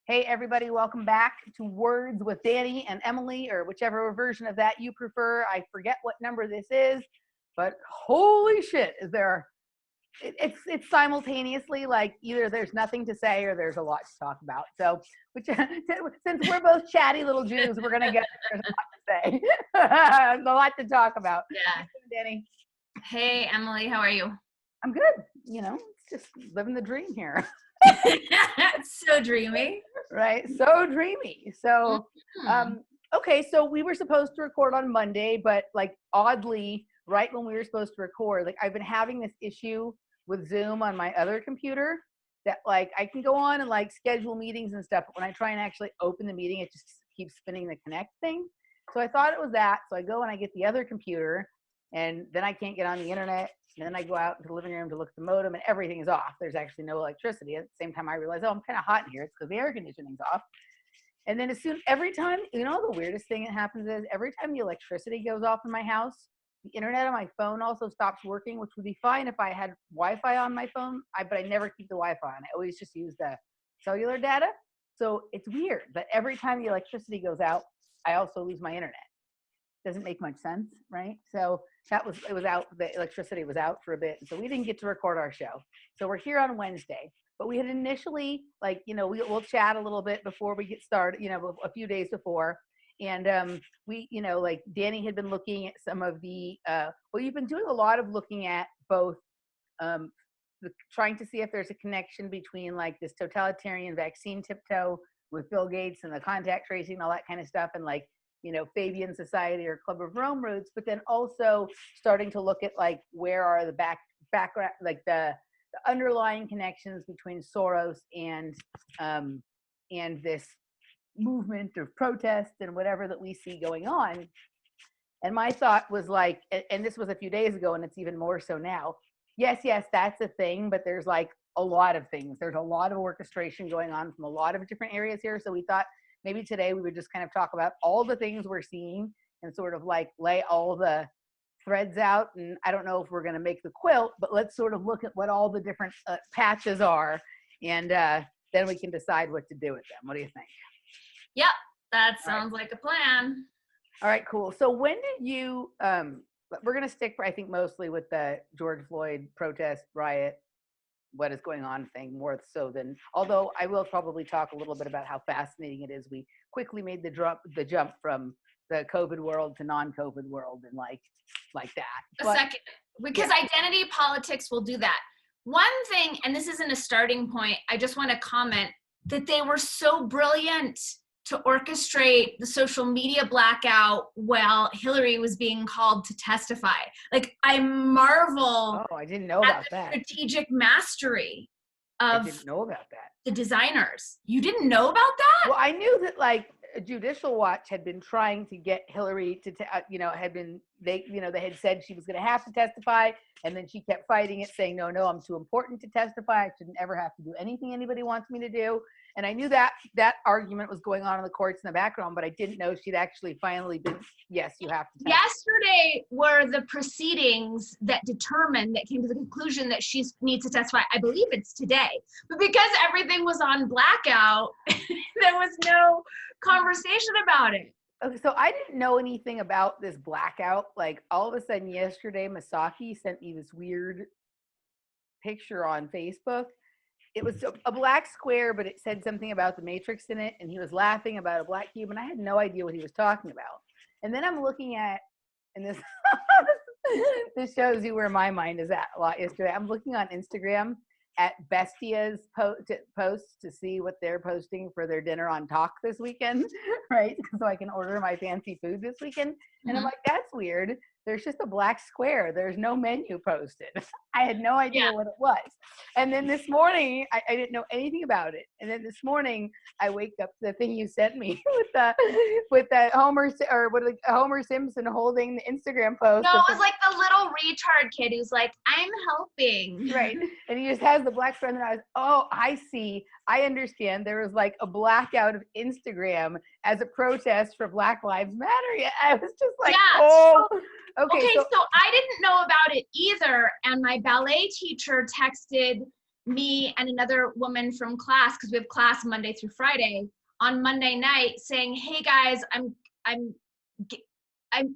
Hey, everybody, welcome back to Words with Dani and Emily, or whichever version of that you prefer. I forget what number this is, but holy shit, is there. It's simultaneously like either there's nothing to say or there's a lot to talk about. So, since we're both chatty little Jews, we're going to get there's a lot to say, a lot to talk about. Yeah. Dani. Hey, Emily, how are you? I'm good. It's just living the dream here. So dreamy. Right. So dreamy. So, okay. So we were supposed to record on Monday, but like oddly, right when we were supposed to record, like I've been having this issue with Zoom on my other computer that like I can go on and like schedule meetings and stuff, but when I try and actually open the meeting, it just keeps spinning the connect thing. So I thought it was that. So I go and I get the other computer and then I can't get on the internet. And then I go out into the living room to look at the modem and everything is off. There's actually no electricity. At the same time, I realize, oh, I'm kind of hot in here. It's because the air conditioning's off. And then every time, the weirdest thing that happens is every time the electricity goes off in my house, the internet on my phone also stops working, which would be fine if I had Wi-Fi on my phone, but I never keep the Wi-Fi on. I always just use the cellular data. So it's weird, but every time the electricity goes out, I also lose my internet. Doesn't make much sense, right? So it was out, the electricity was out for a bit. So we didn't get to record our show. So we're here on Wednesday, but we had initially we'll chat a little bit before we get started, a few days before. And Dani had been looking at some of the, you've been doing a lot of looking at both trying to see if there's a connection between like this totalitarian vaccine tiptoe with Bill Gates and the contact tracing and all that kind of stuff. And like, Fabian Society or Club of Rome roots, but then also starting to look at like where are the background, like the underlying connections between Soros and this movement of protest and whatever that we see going on. And my thought was like, and this was a few days ago, and it's even more so now. Yes, that's a thing, but there's like a lot of things. There's a lot of orchestration going on from a lot of different areas here. So we thought, maybe today we would just kind of talk about all the things we're seeing and sort of like lay all the threads out. And I don't know if we're going to make the quilt, but let's sort of look at what all the different patches are. And then we can decide what to do with them. What do you think? Yep, that sounds like a plan. All right, cool. So when did you, we're going to stick, I think, mostly with the George Floyd protest riot, what is going on thing more so than, although I will probably talk a little bit about how fascinating it is. We quickly made the jump from the COVID world to non-COVID world and like that. Second, because identity politics will do that. One thing, and this isn't a starting point, I just want to comment that they were so brilliant to orchestrate the social media blackout while Hillary was being called to testify. Like, I marvel I didn't know about that. Strategic mastery of I didn't know about that. The designers. You didn't know about that? Well, I knew that like Judicial Watch had been trying to get Hillary to, they had said she was going to have to testify, and then she kept fighting it, saying, no, I'm too important to testify. I shouldn't ever have to do anything anybody wants me to do. And I knew that argument was going on in the courts in the background, but I didn't know she'd actually finally been, yes, you have to testify. Yesterday were the proceedings that came to the conclusion that she needs to testify. I believe it's today. But because everything was on blackout, there was no conversation about it. Okay, so I didn't know anything about this blackout. Like all of a sudden yesterday, Masaki sent me this weird picture on Facebook. It was a black square, but it said something about the Matrix in it, and he was laughing about a black cube, and I had no idea what he was talking about. And then I'm looking at, and this this shows you where my mind is at a lot yesterday. I'm looking on Instagram at Bestia's posts to see what they're posting for their dinner on Talk this weekend, right? So I can order my fancy food this weekend. And I'm like, that's weird. There's just a black square. There's no menu posted. I had no idea what it was. And then this morning, I didn't know anything about it. And then this morning, I wake up to the thing you sent me with the Homer Simpson holding the Instagram post. No, it was like the little retard kid who's like, I'm helping. Right. And he just has the black square. And then I was, oh, I see. I understand. There was like a blackout of Instagram as a protest for Black Lives Matter. I was just like, Okay, so I didn't know about it either. And my ballet teacher texted me and another woman from class, because we have class Monday through Friday, on Monday night saying, hey guys, I'm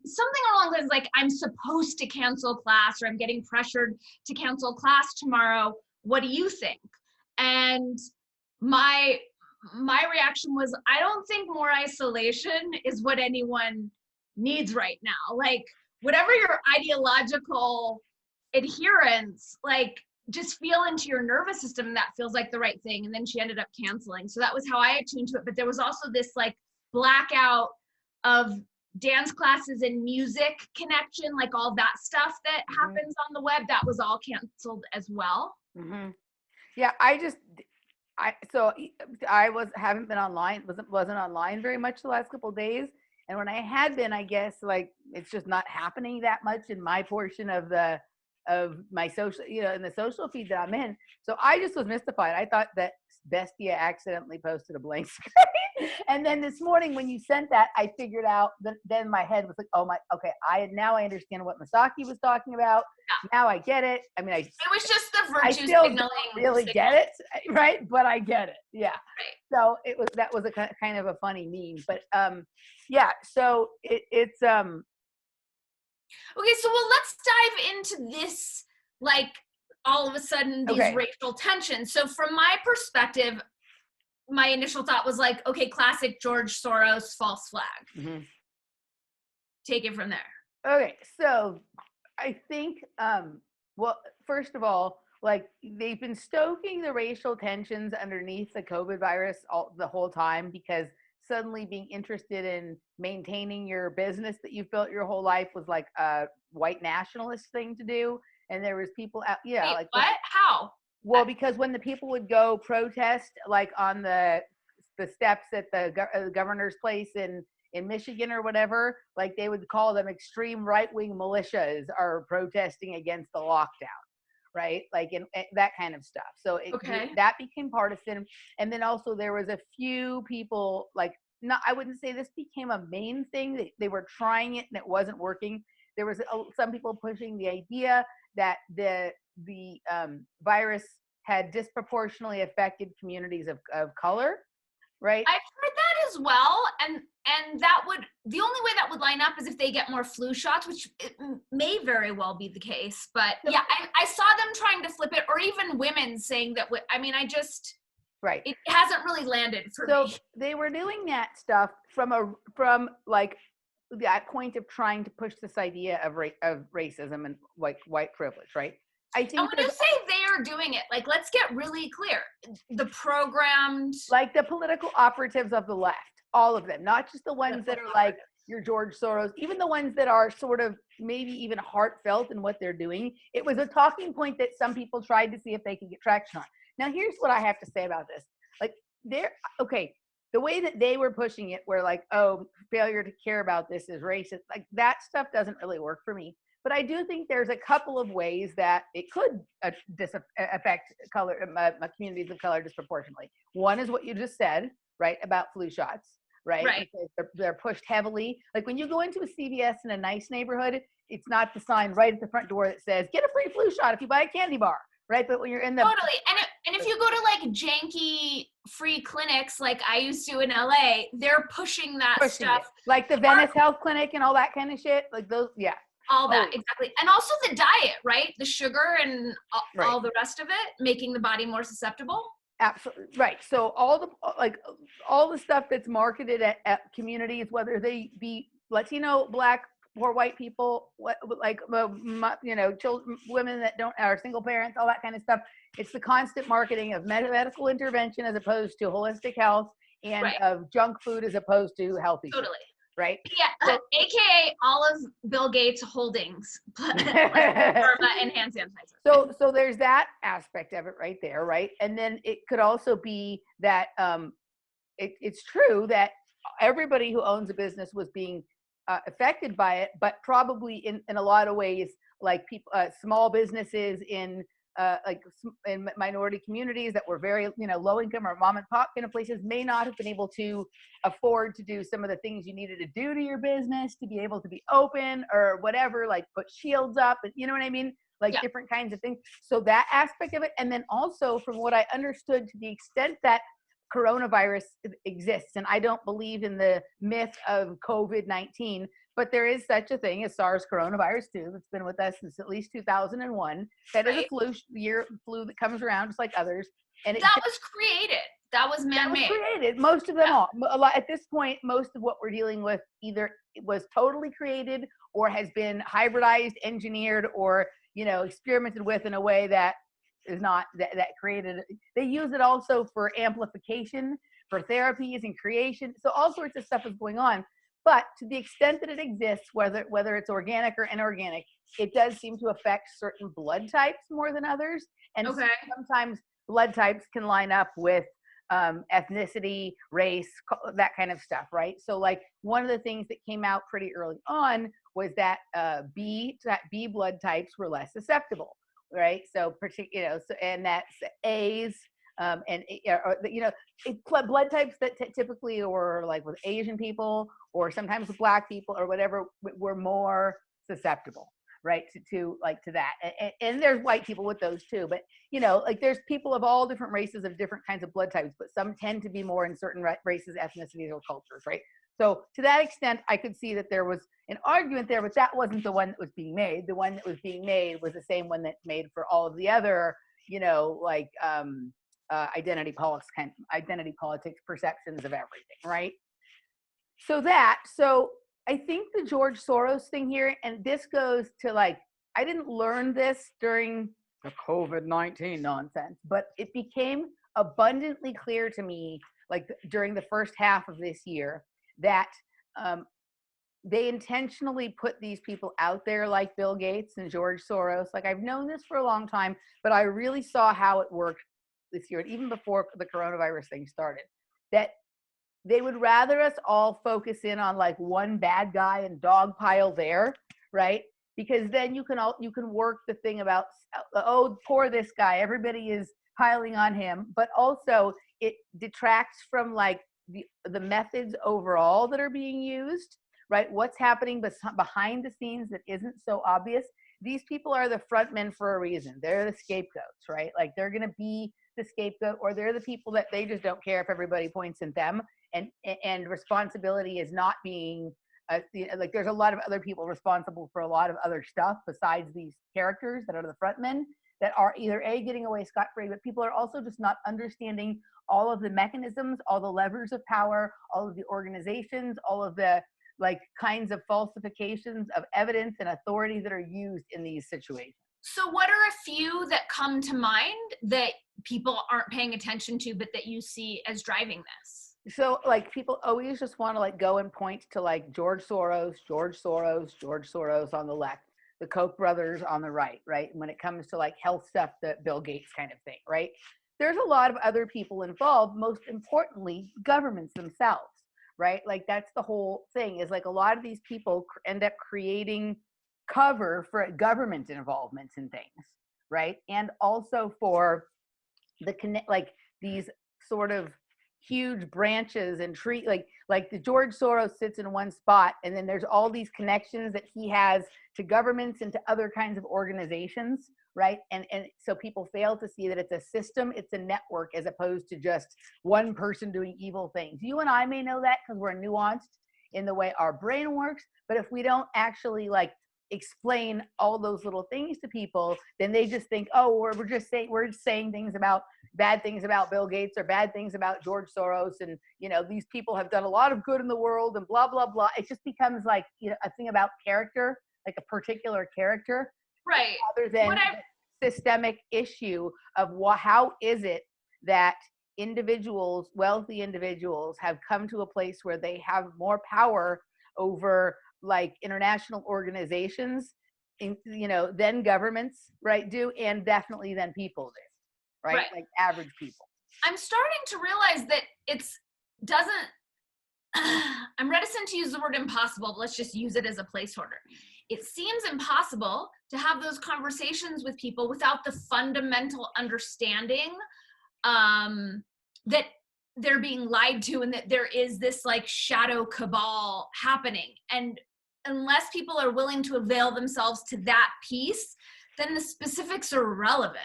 something along those like, I'm supposed to cancel class, or I'm getting pressured to cancel class tomorrow. What do you think? And my reaction was, I don't think more isolation is what anyone needs right now. Like, whatever your ideological adherence, like, just feel into your nervous system that feels like the right thing. And then she ended up canceling. So that was how I attuned to it. But there was also this like blackout of dance classes and music connection, like all that stuff that happens on the web, that was all canceled as well. Yeah, haven't been online, wasn't online very much the last couple of days. And when I had been, I guess like it's just not happening that much in my portion of my social, in the social feed that I'm in. So I just was mystified. I thought that Bestia accidentally posted a blank screen. And then this morning when you sent that, I figured out that then my head was like, okay, now I understand what Masaki was talking about. Yeah. Now I get it. I mean, it was just the virtue I still signaling. Don't really get it, right? But I get it. Yeah. Right. So that was a kind of a funny meme, but yeah. So it's Okay, so let's dive into this, like, all of a sudden, these racial tensions. So from my perspective, my initial thought was like, okay, classic George Soros false flag. Take it from there. Okay, so I think, well, first of all, like, they've been stoking the racial tensions underneath the COVID virus the whole time, because suddenly being interested in maintaining your business that you've built your whole life was like a white nationalist thing to do. And there was people out, Wait, like what? How? Well, because when the people would go protest, like on the steps at the governor's place in Michigan or whatever, like they would call them extreme right-wing militias are protesting against the lockdown, right? Like in that kind of stuff. So that became partisan. And then also there was a few people, like, I wouldn't say this became a main thing. They were trying it and it wasn't working. There was some people pushing the idea that the virus had disproportionately affected communities of color, right? I've heard that as well, and that would, the only way that would line up is if they get more flu shots, which it may very well be the case. But yeah, I saw them trying to flip it, or even women saying that. Right. It hasn't really landed for me. So they were doing that stuff from like that point of trying to push this idea of racism and like white privilege, right? I think. And when you say they are doing it, like, let's get really clear. The programmed, like the political operatives of the left, all of them, not just the ones that are like your George Soros, even the ones that are sort of maybe even heartfelt in what they're doing. It was a talking point that some people tried to see if they could get traction on. Now, here's what I have to say about this. Like, the way that they were pushing it, where like, oh, failure to care about this is racist, like that stuff doesn't really work for me. But I do think there's a couple of ways that it could affect communities of color disproportionately. One is what you just said, right, about flu shots, right? Because they're pushed heavily. Like when you go into a CVS in a nice neighborhood, it's not the sign right at the front door that says, get a free flu shot if you buy a candy bar, right? But when you're in the— Totally. And if you go to like janky free clinics like I used to in LA, they're pushing that stuff. Like the Venice Health Clinic and all that kind of shit. Like those, yeah. All that, exactly. And also the diet, right? The sugar and all the rest of it, making the body more susceptible. Absolutely. Right. So all the stuff that's marketed at communities, whether they be Latino, Black, or white people, children, women that are single parents, all that kind of stuff. It's the constant marketing of medical intervention as opposed to holistic health, and of junk food as opposed to healthy food. Right? Yeah, AKA all of Bill Gates' holdings, pharma and hand sanitizer. So there's that aspect of it right there, right? And then it could also be that it's true that everybody who owns a business was being affected by it, but probably in a lot of ways, like people, small businesses in minority communities that were very, low income or mom and pop kind of places may not have been able to afford to do some of the things you needed to do to your business to be able to be open or whatever, like put shields up, and you know what I mean? like Yeah. different kinds of things. So that aspect of it. And then also from what I understood, to the extent that coronavirus exists, and I don't believe in the myth of COVID-19, but there is such a thing as SARS coronavirus 2 that's been with us since at least 2001. That is a flu that comes around just like others. And that was created. That was man-made. That was created. Most of them are. A lot, at this point, most of what we're dealing with either was totally created or has been hybridized, engineered, or experimented with in a way that is not that created. They use it also for amplification, for therapies and creation. So all sorts of stuff is going on. But to the extent that it exists, whether it's organic or inorganic, it does seem to affect certain blood types more than others. And sometimes blood types can line up with ethnicity, race, that kind of stuff, right? So like one of the things that came out pretty early on was that B blood types were less susceptible, right? So and that's A's and blood types that typically were like with Asian people or sometimes with Black people or whatever were more susceptible, right, to that. And there's white people with those too, but like there's people of all different races of different kinds of blood types, but some tend to be more in certain races, ethnicities, or cultures, right? So to that extent, I could see that there was an argument there, but that wasn't the one that was being made. The one that was being made was the same one that's made for all of the other, identity politics perceptions of everything, right? So I think the George Soros thing here, and this goes to I didn't learn this during the COVID-19 nonsense, but it became abundantly clear to me during the first half of this year that they intentionally put these people out there like Bill Gates and George Soros. I've known this for a long time, but I really saw how it worked this year, and even before the coronavirus thing started, that they would rather us all focus in on one bad guy and dogpile there, right? Because then you can work the thing about, oh, poor this guy, everybody is piling on him, but also it detracts from the methods overall that are being used, right? What's happening behind the scenes that isn't so obvious. These people are the front men for a reason. They're the scapegoats, right? They're going to be the scapegoat, or they're the people that they just don't care if everybody points at them. And responsibility is not being there's a lot of other people responsible for a lot of other stuff besides these characters that are the front men that are either getting away scot-free, but people are also just not understanding all of the mechanisms, all the levers of power, all of the organizations, all of the kinds of falsifications of evidence and authority that are used in these situations. So what are a few that come to mind that people aren't paying attention to, but that you see as driving this? So people always just want to go and point to George Soros on the left, the Koch brothers on the right, right? And when it comes to health stuff, the Bill Gates kind of thing, right? There's a lot of other people involved, most importantly, governments themselves, right? That's the whole thing is a lot of these people end up creating cover for government involvements in things, right? And also for these sort of huge branches and tree, the George Soros sits in one spot, and then there's all these connections that he has to governments and to other kinds of organizations, right? And so people fail to see that it's a system, it's a network, as opposed to just one person doing evil things. You and I may know that because we're nuanced in the way our brain works, but if we don't actually explain all those little things to people, then they just think, oh, we're just saying things about bad things about Bill Gates or bad things about George Soros, and these people have done a lot of good in the world and blah blah blah. It just becomes a thing about character, a particular character, right? Rather than the systemic issue of how is it that wealthy individuals have come to a place where they have more power over international organizations, than governments, right, do, and definitely than people do, right? Average people. I'm starting to realize that I'm reticent to use the word impossible, but let's just use it as a placeholder. It seems impossible to have those conversations with people without the fundamental understanding that they're being lied to and that there is this shadow cabal happening. And unless people are willing to avail themselves to that piece, then the specifics are irrelevant.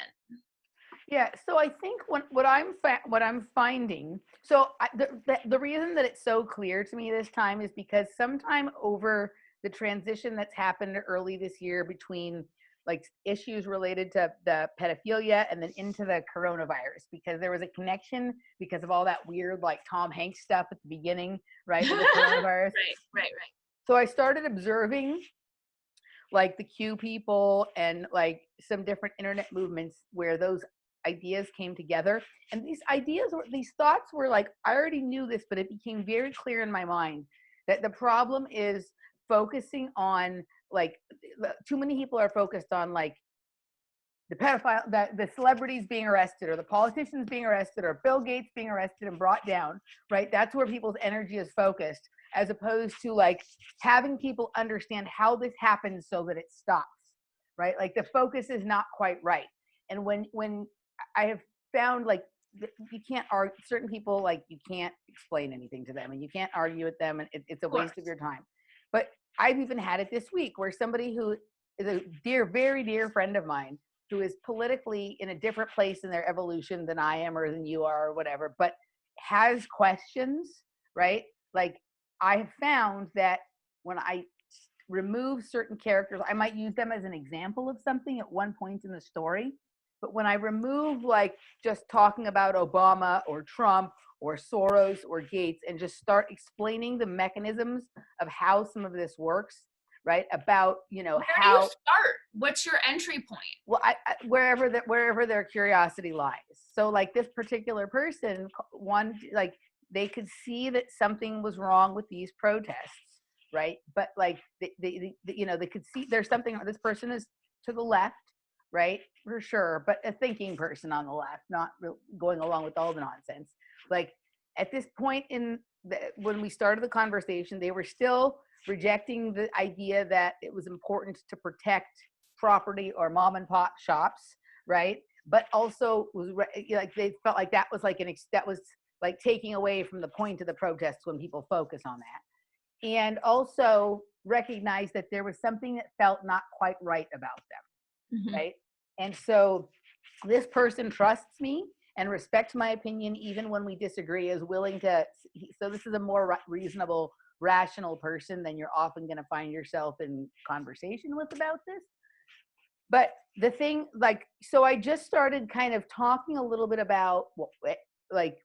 Yeah, so I think what I'm finding, so the reason that it's so clear to me this time is because sometime over the transition that's happened early this year between like issues related to the pedophilia and then into the coronavirus, because there was a connection because of all that weird like Tom Hanks stuff at the beginning, right, with the coronavirus. Right. So I started observing like the Q people and like some different internet movements where those ideas came together. And these thoughts were like, I already knew this, but it became very clear in my mind that the problem is focusing on like, too many people are focused on like the pedophile, the celebrities being arrested or the politicians being arrested or Bill Gates being arrested and brought down, right? That's where people's energy is focused, as opposed to like having people understand how this happens so that it stops, right? Like the focus is not quite right. And when I have found like you can't argue, certain people, like you can't explain anything to them and you can't argue with them, and it's a waste of your time. But I've even had it this week where somebody who is a very dear friend of mine who is politically in a different place in their evolution than I am or than you are or whatever, but has questions, right? Like I have found that when I remove certain characters, I might use them as an example of something at one point in the story. But when I remove like just talking about Obama or Trump or Soros or Gates and just start explaining the mechanisms of how some of this works, right? About, Where do you start? What's your entry point? Well, wherever their curiosity lies. So like this particular person, like they could see that something was wrong with these protests, right? But like they could see there's something. This person is to the left, right, for sure, but a thinking person on the left, not going along with all the nonsense. Like at this point when we started the conversation, they were still rejecting the idea that it was important to protect property or mom and pop shops, right? But also was like they felt like that was like that was like taking away from the point of the protests when people focus on that, and also recognize that there was something that felt not quite right about them, right? And so this person trusts me and respects my opinion even when we disagree, is willing to. So this is a more reasonable, rational person than you're often going to find yourself in conversation with about this. But the thing, like, so I just started kind of talking a little bit about like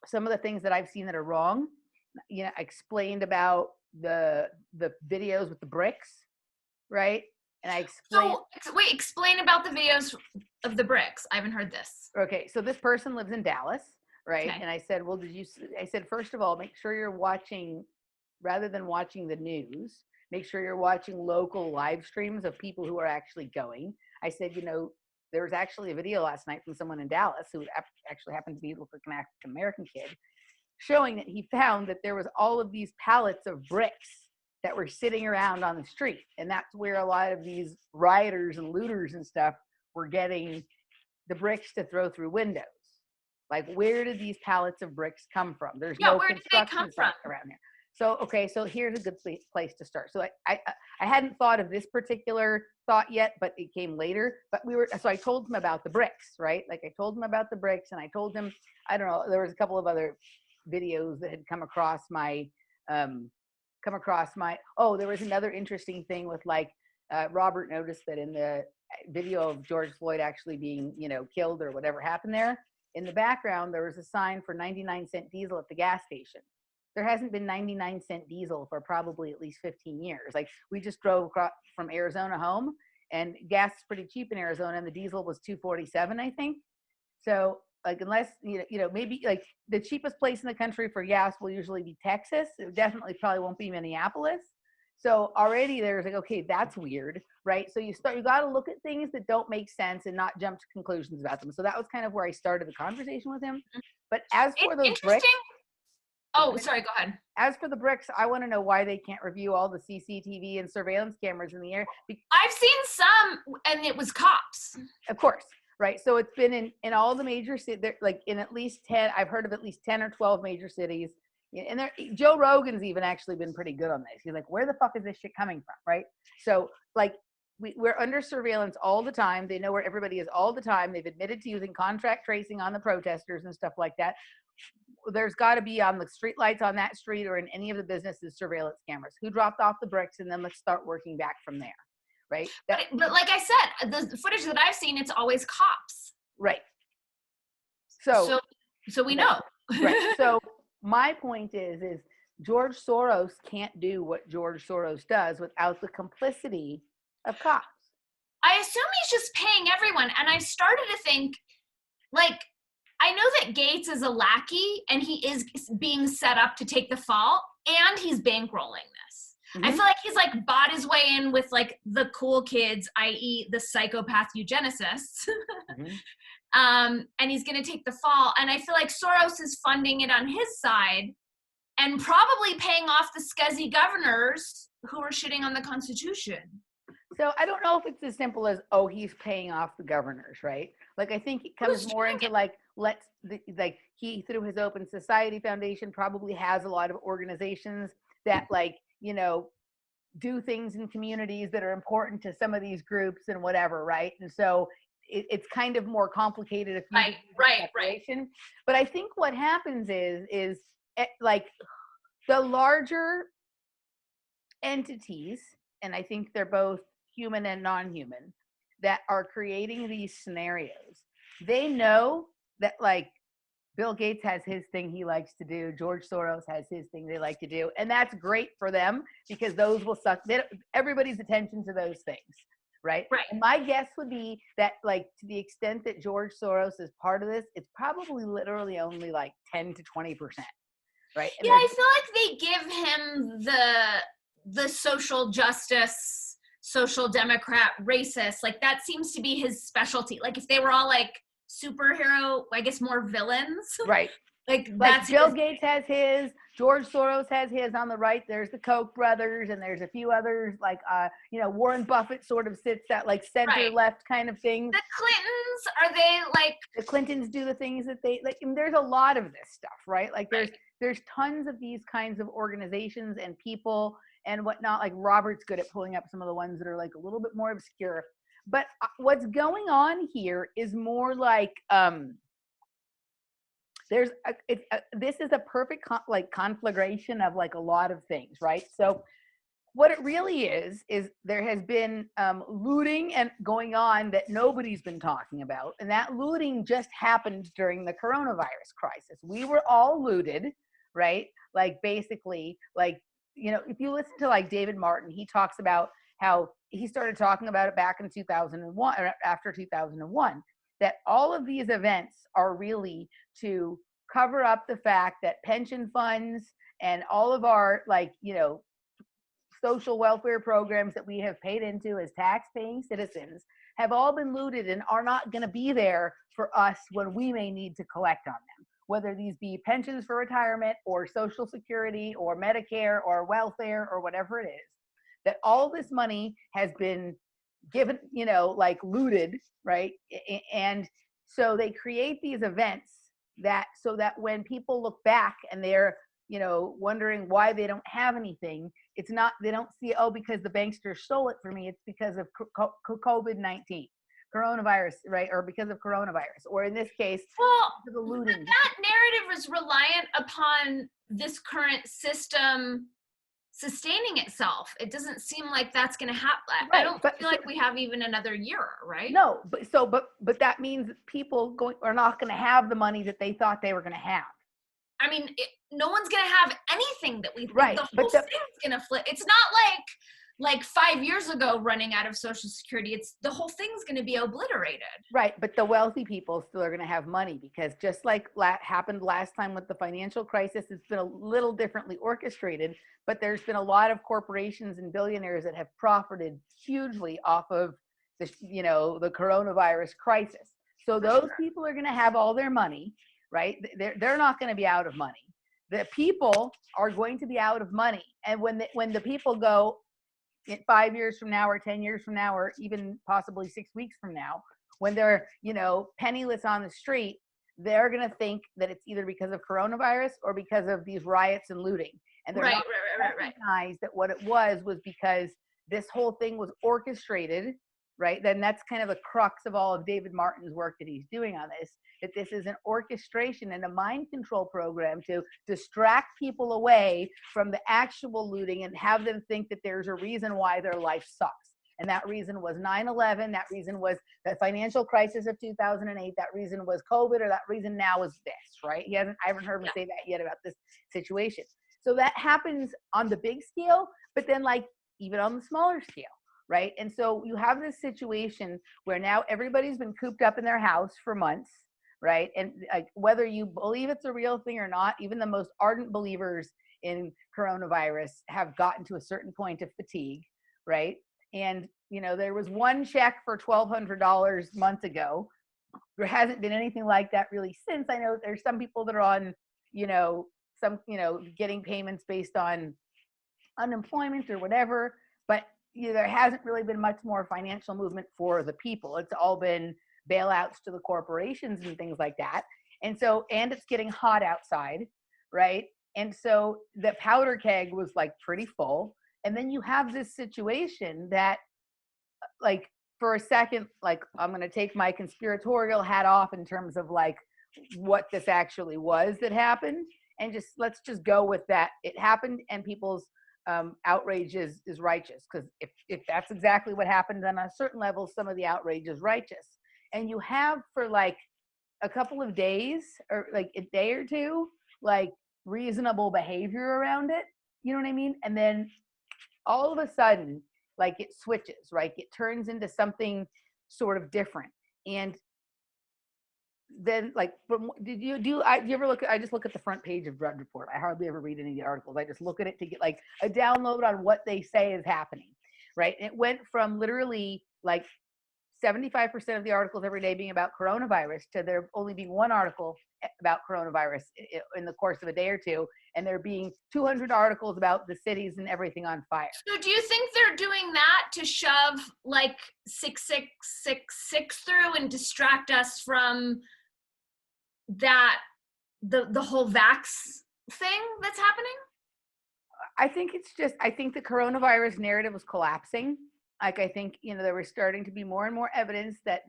some of the things that I've seen that are wrong. You know, I explained about the videos with the bricks, right? And I explained. So wait, explain about the videos of the bricks. I haven't heard this. Okay, so this person lives in Dallas, right? Okay. And I said, well, I said, first of all, make sure you're watching, rather than watching the news, make sure you're watching local live streams of people who are actually going. I said, there was actually a video last night from someone in Dallas who actually happened to be an African American kid, showing that he found that there was all of these pallets of bricks that were sitting around on the street. And that's where a lot of these rioters and looters and stuff were getting the bricks to throw through windows. Like, where did these pallets of bricks come from? There's no construction site around here. So, okay, so here's a good place to start. So I hadn't thought of this particular thought yet, but it came later. But so I told him about the bricks, right? Like I told him about the bricks, and I told him, I don't know, there was a couple of other videos that had come across my, there was another interesting thing with like, Robert noticed that in the video of George Floyd actually being, killed or whatever happened there, in the background, there was a sign for 99-cent diesel at the gas station. There hasn't been 99-cent diesel for probably at least 15 years. Like we just drove across from Arizona home, and gas is pretty cheap in Arizona, and the diesel was $2.47, I think. So like, unless, maybe like the cheapest place in the country for gas will usually be Texas. It definitely probably won't be Minneapolis. So already there's like, okay, that's weird, right? So you got to look at things that don't make sense and not jump to conclusions about them. So that was kind of where I started the conversation with him. But as for those bricks, oh, sorry, go ahead. As for the bricks, I want to know why they can't review all the CCTV and surveillance cameras in the air. I've seen some, and it was cops. Of course, right? So it's been in all the major cities, like in at least 10, I've heard of at least 10 or 12 major cities. And Joe Rogan's even actually been pretty good on this. He's like, where the fuck is this shit coming from, right? So like, we're under surveillance all the time. They know where everybody is all the time. They've admitted to using contract tracing on the protesters and stuff like that. There's got to be on the street lights on that street or in any of the businesses surveillance cameras. Who dropped off the bricks, and then let's start working back from there, right? But like I said, the footage that I've seen, it's always cops. Right. So we know. Right. So my point is George Soros can't do what George Soros does without the complicity of cops. I assume he's just paying everyone. And I started to think, like, I know that Gates is a lackey and he is being set up to take the fall, and he's bankrolling this. Mm-hmm. I feel like he's like bought his way in with like the cool kids, i.e. the psychopath eugenicists. Mm-hmm. And he's going to take the fall. And I feel like Soros is funding it on his side and probably paying off the scuzzy governors who are shitting on the Constitution. So I don't know if it's as simple as, oh, he's paying off the governors, right? Like, I think it comes more into like, he through his Open Society Foundation probably has a lot of organizations that like, you know, do things in communities that are important to some of these groups and whatever, right? And so it's kind of more complicated if you right. But I think what happens is like the larger entities, and I think they're both human and non-human, that are creating these scenarios. They know that like Bill Gates has his thing he likes to do. George Soros has his thing they like to do. And that's great for them because those will suck everybody's attention to those things. Right. And my guess would be that, like, to the extent that George Soros is part of this, it's probably literally only like 10 to 20%. Right. And yeah, I feel like they give him the social justice, social democrat, racist. Like, that seems to be his specialty. Like, if they were all like superhero, I guess more villains. Right. Like that's Bill Gates has his, George Soros has his on the right. There's the Koch brothers, and there's a few others like, you know, Warren Buffett sort of sits that like center left kind of thing. The Clintons, are they like? The Clintons do the things that they like. And there's a lot of this stuff, right? Like there's tons of these kinds of organizations and people and whatnot. Like Robert's good at pulling up some of the ones that are like a little bit more obscure. But what's going on here is more like, this is a perfect conflagration of like a lot of things, right? So what it really is there has been looting and going on that nobody's been talking about, and that looting just happened during the coronavirus crisis. We were all looted, right? Like basically, like, you know, if you listen to like David Martin, he talks about how he started talking about it back in 2001 or after 2001. That all of these events are really to cover up the fact that pension funds and all of our, like, you know, social welfare programs that we have paid into as tax-paying citizens have all been looted and are not going to be there for us when we may need to collect on them, whether these be pensions for retirement or Social Security or Medicare or welfare or whatever it is. That all this money has been given, you know, like looted, right? And so they create these events so that when people look back and they're, you know, wondering why they don't have anything, it's not, they don't see, oh, because the bankster stole it from me. It's because of COVID-19, coronavirus, right? Or because of coronavirus, or in this case, well, the looting. That narrative is reliant upon this current system sustaining itself. It doesn't seem like that's going to happen. Right, I don't feel like we have even another year, right? No, but that means people are not going to have the money that they thought they were going to have. I mean, no one's going to have anything that we think. Right, the whole thing's going to flip. It's not like 5 years ago running out of Social Security. It's the whole thing's going to be obliterated. Right, but the wealthy people still are going to have money, because just like happened last time with the financial crisis, it's been a little differently orchestrated, but there's been a lot of corporations and billionaires that have profited hugely off of the, you know, the coronavirus crisis. So those people are going to have all their money, right? They're not going to be out of money. The people are going to be out of money, and when the people go, 5 years from now or 10 years from now, or even possibly 6 weeks from now, when they're, you know, penniless on the street, they're going to think that it's either because of coronavirus or because of these riots and looting. And they're not recognize that what it was because this whole thing was orchestrated, right? Then that's kind of the crux of all of David Martin's work that he's doing on this, that this is an orchestration and a mind control program to distract people away from the actual looting and have them think that there's a reason why their life sucks. And that reason was 9/11. That reason was the financial crisis of 2008. That reason was COVID, or that reason now is this, right? I haven't heard him say that yet about this situation. So that happens on the big scale, but then like even on the smaller scale, right? And so you have this situation where now everybody's been cooped up in their house for months, right? And like whether you believe it's a real thing or not, even the most ardent believers in coronavirus have gotten to a certain point of fatigue, right? And, you know, there was one check for $1,200 months ago. There hasn't been anything like that really since. I know there's some people that are on, getting payments based on unemployment or whatever, but there hasn't really been much more financial movement for the people. It's all been bailouts to the corporations and things like that. And so, and it's getting hot outside, right? And so the powder keg was like pretty full. And then you have this situation that, like, for a second, like, I'm going to take my conspiratorial hat off in terms of like what this actually was that happened. And let's just go with that. It happened, and people's outrage is righteous. Because if that's exactly what happened, then on a certain level, some of the outrage is righteous. And you have for like a couple of days or like a day or two, like reasonable behavior around it. You know what I mean? And then all of a sudden, like it switches, right? It turns into something sort of different. And then like, do you ever look at, I just look at the front page of Drudge Report. I hardly ever read any of the articles. I just look at it to get like a download on what they say is happening, right? And it went from literally like 75% of the articles every day being about coronavirus to there only being one article about coronavirus in the course of a day or two, and there being 200 articles about the cities and everything on fire. So do you think they're doing that to shove like 6666 through and distract us from that, the whole vax thing that's happening? I think the coronavirus narrative was collapsing. Like, I think, there was starting to be more and more evidence that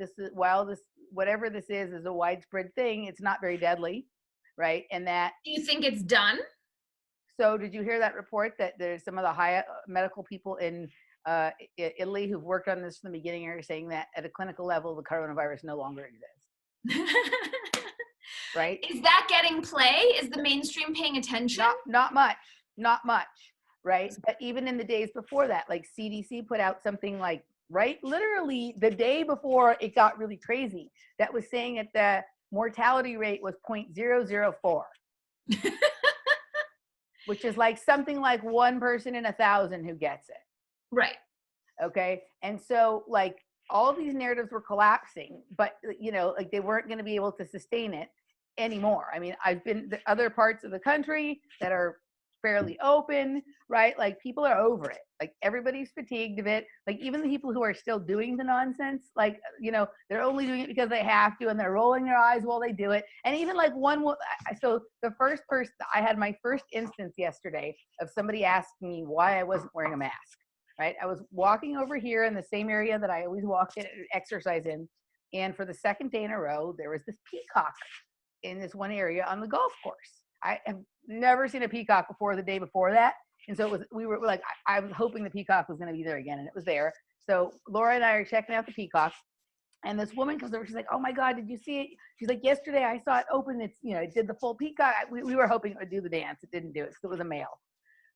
whatever this is a widespread thing, it's not very deadly, right? And that. Do you think it's done? So did you hear that report that there's some of the high medical people in Italy who've worked on this from the beginning are saying that at a clinical level, the coronavirus no longer exists? Right? Is that getting play? Is the mainstream paying attention? Not much. Right. But even in the days before that, like CDC put out something like, right, literally the day before it got really crazy, that was saying that the mortality rate was 0.004, which is like something like 1 person in 1,000 who gets it. Right. Okay. And so like all these narratives were collapsing, but like they weren't going to be able to sustain it anymore. I mean, I've been to other parts of the country that are fairly open, right? Like people are over it. Like everybody's fatigued of it. Like even the people who are still doing the nonsense, like, they're only doing it because they have to, and they're rolling their eyes while they do it. And even like so the first person, I had my first instance yesterday of somebody asking me why I wasn't wearing a mask, right? I was walking over here in the same area that I always walk in, exercise in. And for the second day in a row, there was this peacock in this one area on the golf course. I have never seen a peacock before the day before that. And so we were like, I was hoping the peacock was going to be there again, and it was there. So Laura and I are checking out the peacock, and this woman comes over. She's like, "Oh my God, did you see it?" She's like, "Yesterday I saw it open. It's, it did the full peacock." We were hoping it would do the dance. It didn't do it because it was a male.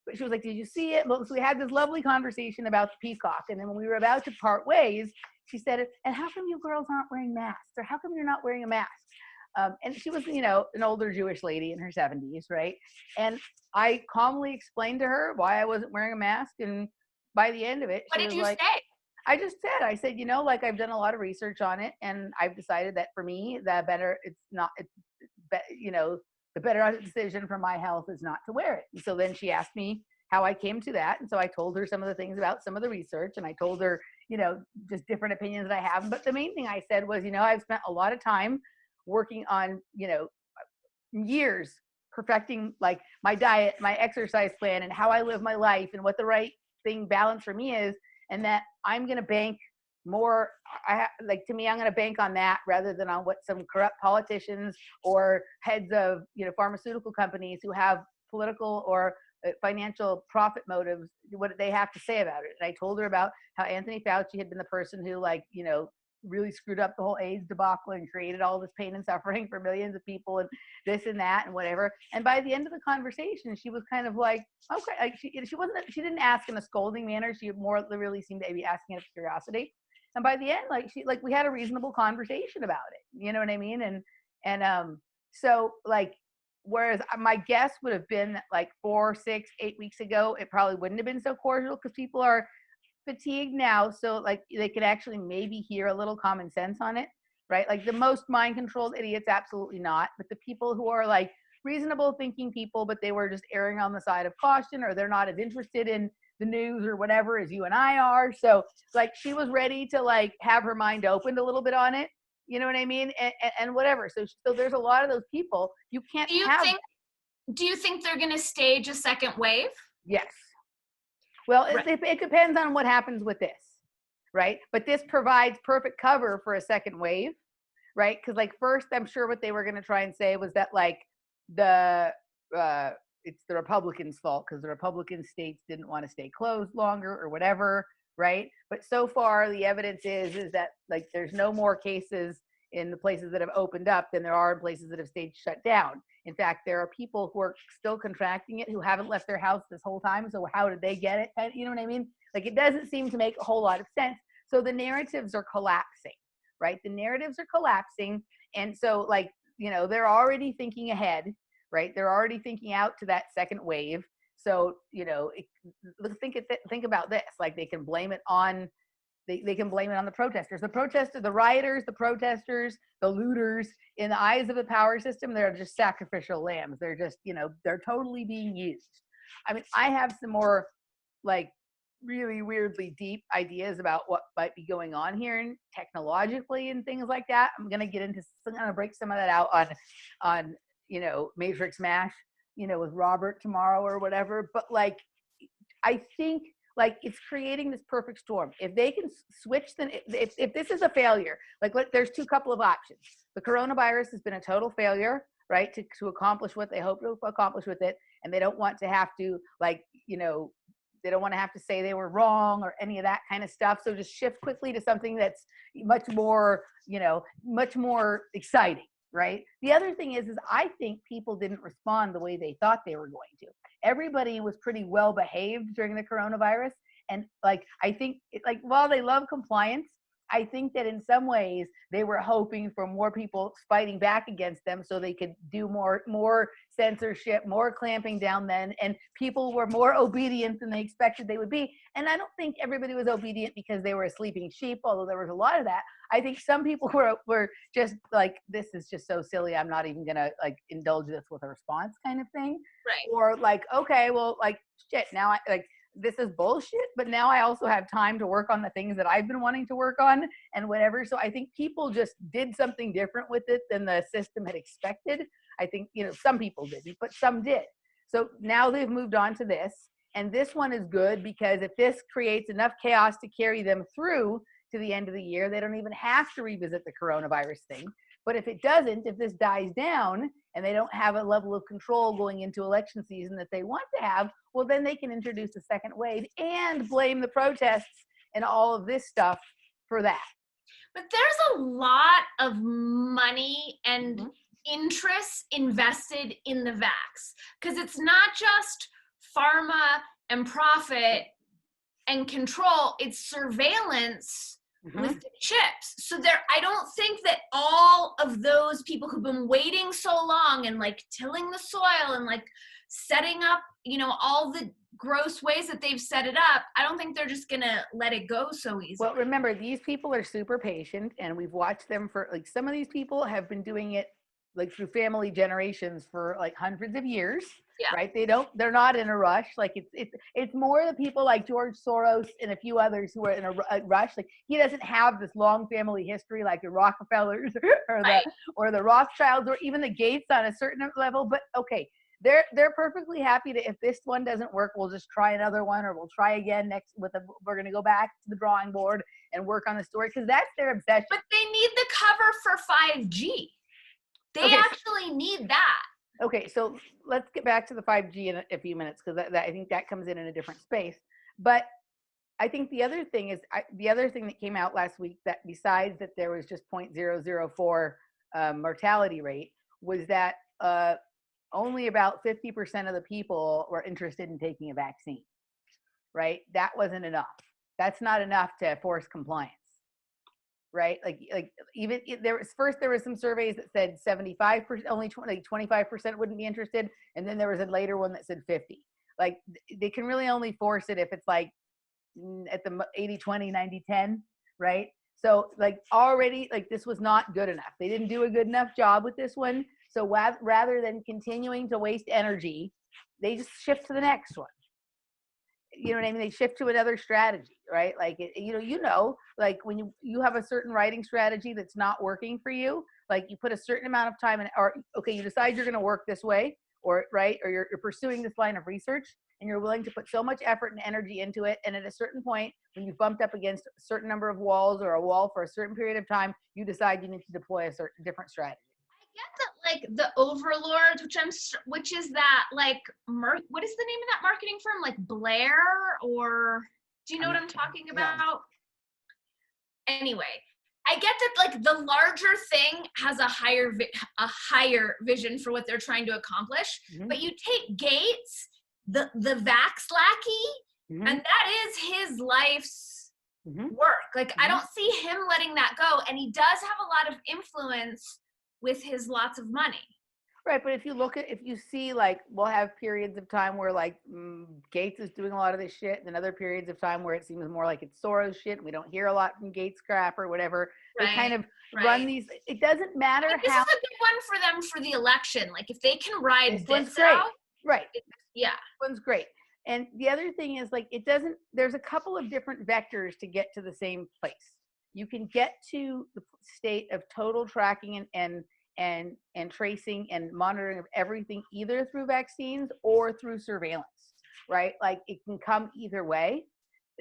But she was like, "Did you see it?" So we had this lovely conversation about the peacock. And then when we were about to part ways, she said, "And how come you girls aren't wearing masks? Or how come you're not wearing a mask?" And she was, an older Jewish lady in her 70s, right? And I calmly explained to her why I wasn't wearing a mask. And by the end of it, what did you say? I just said, like I've done a lot of research on it, and I've decided that for me, the better decision for my health is not to wear it. And so then she asked me how I came to that. And so I told her some of the things about some of the research, and I told her, just different opinions that I have. But the main thing I said was, I've spent a lot of time working on, years perfecting like my diet, my exercise plan, and how I live my life, and what the right thing balance for me is. and that I'm going to bank more. To me, I'm going to bank on that rather than on what some corrupt politicians or heads of, pharmaceutical companies who have political or financial profit motives, what they have to say about it. And I told her about how Anthony Fauci had been the person who, really screwed up the whole AIDS debacle and created all this pain and suffering for millions of people and this and that and whatever. And by the end of the conversation, she was kind of like, okay, she didn't ask in a scolding manner. She more really seemed to be asking out of curiosity. And by the end, we had a reasonable conversation about it. You know what I mean? So whereas my guess would have been that 4, 6, 8 weeks ago, it probably wouldn't have been so cordial because people are fatigued now, so they can actually maybe hear a little common sense on it, right? The most mind controlled idiots, absolutely not, but the people who are reasonable thinking people, but they were just erring on the side of caution, or they're not as interested in the news or whatever as you and I are. So she was ready to have her mind opened a little bit on it, you know what I mean, and whatever. So there's a lot of those people you can't have. Do you think they're going to stage a second wave? Yes. Well, right. it depends on what happens with this, right? But this provides perfect cover for a second wave, right? Because first, I'm sure what they were going to try and say was that it's the Republicans' fault because the Republican states didn't want to stay closed longer or whatever, right? But so far, the evidence is that there's no more cases in the places that have opened up than there are in places that have stayed shut down. In fact, there are people who are still contracting it who haven't left their house this whole time. So how did they get it? You know what I mean? It doesn't seem to make a whole lot of sense. So the narratives are collapsing, right? The narratives are collapsing. And so they're already thinking ahead, right? They're already thinking out to that second wave. So, think about this, they can blame it on They can blame it on the protesters. The rioters, the protesters, the looters, in the eyes of the power system, they're just sacrificial lambs. They're just, they're totally being used. I mean, I have some more really weirdly deep ideas about what might be going on here technologically and things like that. I'm going to break some of that out on Matrix Mash, with Robert tomorrow or whatever. But I think it's creating this perfect storm. If they can switch, if this is a failure, there's couple of options. The coronavirus has been a total failure, right? To accomplish what they hope to accomplish with it. And they don't want to have to they don't want to have to say they were wrong or any of that kind of stuff. So just shift quickly to something that's much more exciting, right? The other thing is I think people didn't respond the way they thought they were going to. Everybody was pretty well behaved during the coronavirus. And I think while they love compliance, I think that in some ways they were hoping for more people fighting back against them so they could do more censorship, more clamping down then, and people were more obedient than they expected they would be. And I don't think everybody was obedient because they were a sleeping sheep, although there was a lot of that. I think some people were just this is just so silly, I'm not even gonna indulge this with a response kind of thing. Right. Or okay, well, shit, now this is bullshit, but now I also have time to work on the things that I've been wanting to work on and whatever. So I think people just did something different with it than the system had expected. I think, some people didn't, but some did. So now they've moved on to this. And this one is good because if this creates enough chaos to carry them through to the end of the year, they don't even have to revisit the coronavirus thing. But if it doesn't, if this dies down and they don't have a level of control going into election season that they want to have, well, then they can introduce a second wave and blame the protests and all of this stuff for that. But there's a lot of money and interest invested in the vax, because it's not just pharma and profit and control, it's surveillance with the chips. So I don't think that all of those people who've been waiting so long and tilling the soil and setting up, all the gross ways that they've set it up, I don't think they're just gonna let it go so easily. Well, remember, these people are super patient, and we've watched them for some of these people have been doing it through family generations for hundreds of years. Yeah. Right? They're not in a rush. It's more the people like George Soros and a few others who are in a rush. He doesn't have this long family history like the Rockefellers or the Rothschilds or even the Gates on a certain level. But okay, they're perfectly happy to, if this one doesn't work, we'll just try another one, or we'll try again next we're going to go back to the drawing board and work on the story, because that's their obsession. But they need the cover for 5G. They actually need that. Okay, so let's get back to the 5G in a few minutes, because I think that comes in a different space. But I think the other thing is, the other thing that came out last week, that besides that there was just 0.004 mortality rate, was that only about 50% of the people were interested in taking a vaccine, right? That wasn't enough. That's not enough to force compliance, right? Like even there was some surveys that said 75%, only 25% wouldn't be interested, and then there was a later one that said 50. Like they can really only force it if it's like at the 80-20, 90-10, right? So like already, like this was not good enough. They didn't do a good enough job with this one. So rather than continuing to waste energy, they just shift to the next one. You know what I mean? They shift to another strategy, right? Like, like when you have a certain writing strategy that's not working for you, like you put a certain amount of time in, or okay, you decide you're going to work this way, or right, or you're pursuing this line of research, and you're willing to put so much effort and energy into it, and at a certain point, when you've bumped up against a certain number of walls or a wall for a certain period of time, you decide you need to deploy a certain different strategy. I get that, like the overlords, which is that like what is the name of that marketing firm? Like Blair, or do you know what I'm talking about? No. Anyway, I get that like the larger thing has a higher vision for what they're trying to accomplish, but you take Gates, the vax lackey, and that is his life's work. Like I don't see him letting that go, and he does have a lot of influence with his lots of money. Right, but if you see, like, we'll have periods of time where like Gates is doing a lot of this shit, and then other periods of time where it seems more like it's Soros shit, and we don't hear a lot from Gates crap or whatever. They kind of run these. It doesn't matter how. This is a good one for them for the election. Like if they can ride this one's great, out, right? Yeah, this one's great. And the other thing is, like, it doesn't. There's a couple of different vectors to get to the same place. You can get to the state of total tracking and tracing and monitoring of everything, either through vaccines or through surveillance, right? Like it can come either way,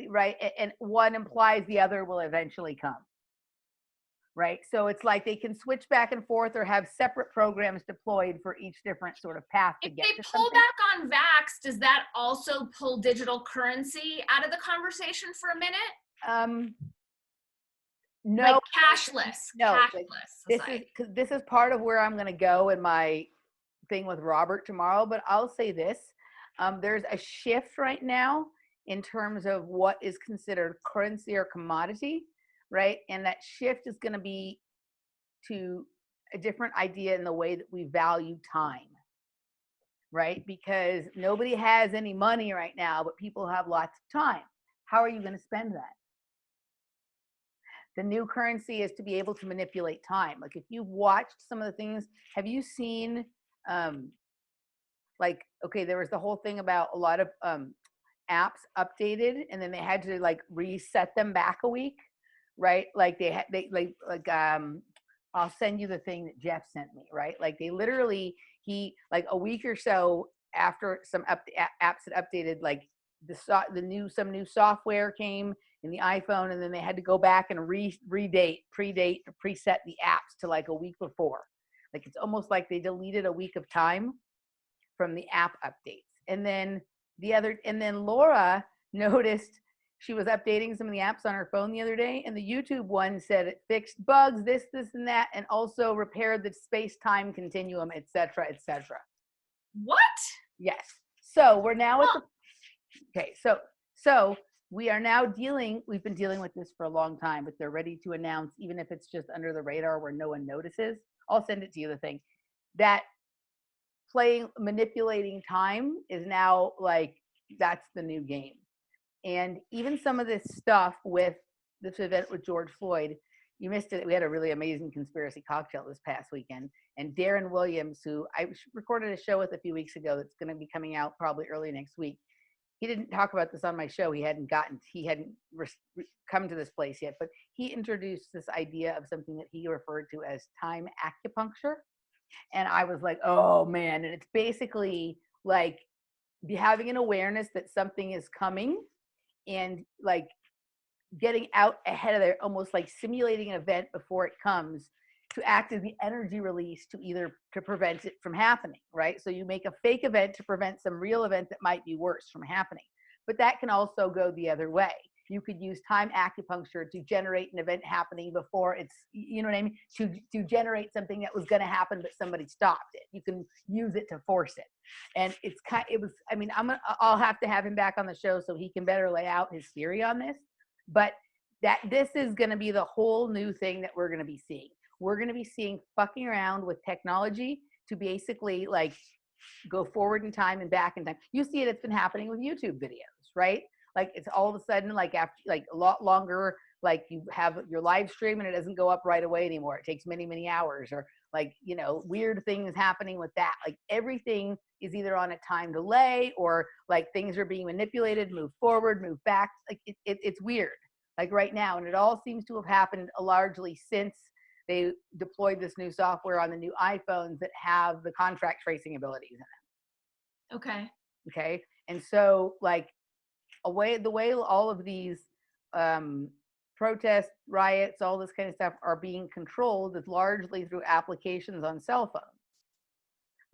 right? And one implies the other will eventually come, right? So it's like they can switch back and forth or have separate programs deployed for each different sort of path to get to something. If they pull back on vax, does that also pull digital currency out of the conversation for a minute? No, like cashless. No, cashless. This is part of where I'm going to go in my thing with Robert tomorrow. But I'll say this: there's a shift right now in terms of what is considered currency or commodity, right? And that shift is going to be to a different idea in the way that we value time, right? Because nobody has any money right now, but people have lots of time. How are you going to spend that? The new currency is to be able to manipulate time. Like if you've watched some of the things, have you seen, like, okay, there was the whole thing about a lot of apps updated and then they had to like reset them back a week, right? Like I'll send you the thing that Jeff sent me, right? Like they literally, like a week or so after some apps had updated, like some new software came in the iPhone, and then they had to go back and preset the apps to like a week before. Like it's almost like they deleted a week of time from the app updates. And then Laura noticed she was updating some of the apps on her phone the other day, and the YouTube one said it fixed bugs, this and that, and also repaired the space-time continuum, etc., etc. What? Yes. So we're now so we are now we've been dealing with this for a long time, but they're ready to announce, even if it's just under the radar where no one notices. I'll send it to you, the thing that manipulating time is now like, that's the new game. And even some of this stuff with this event with George Floyd, you missed it. We had a really amazing conspiracy cocktail this past weekend. And Darren Williams, who I recorded a show with a few weeks ago that's going to be coming out probably early next week, he didn't talk about this on my show. He hadn't come to this place yet, but he introduced this idea of something that he referred to as time acupuncture. And I was like, oh man. And it's basically like having an awareness that something is coming and like getting out ahead of it, almost like simulating an event before it comes to act as the energy release to either to prevent it from happening, right? So you make a fake event to prevent some real event that might be worse from happening. But that can also go the other way. You could use time acupuncture to generate an event happening before it's, you know what I mean? To generate something that was going to happen, but somebody stopped it. You can use it to force it. And I mean, I'll have to have him back on the show so he can better lay out his theory on this. But this is going to be the whole new thing that we're going to be seeing. We're going to be seeing fucking around with technology to basically like go forward in time and back in time. You see it, it's been happening with YouTube videos, right? Like it's all of a sudden, like after like a lot longer, like you have your live stream and it doesn't go up right away anymore. It takes many, many hours, or like, you know, weird things happening with that. Like everything is either on a time delay or like things are being manipulated, move forward, move back. Like it's weird, like right now. And it all seems to have happened largely since they deployed this new software on the new iPhones that have the contract tracing abilities in it. Okay. Okay. And so like the way all of these protests, riots, all this kind of stuff are being controlled is largely through applications on cell phones,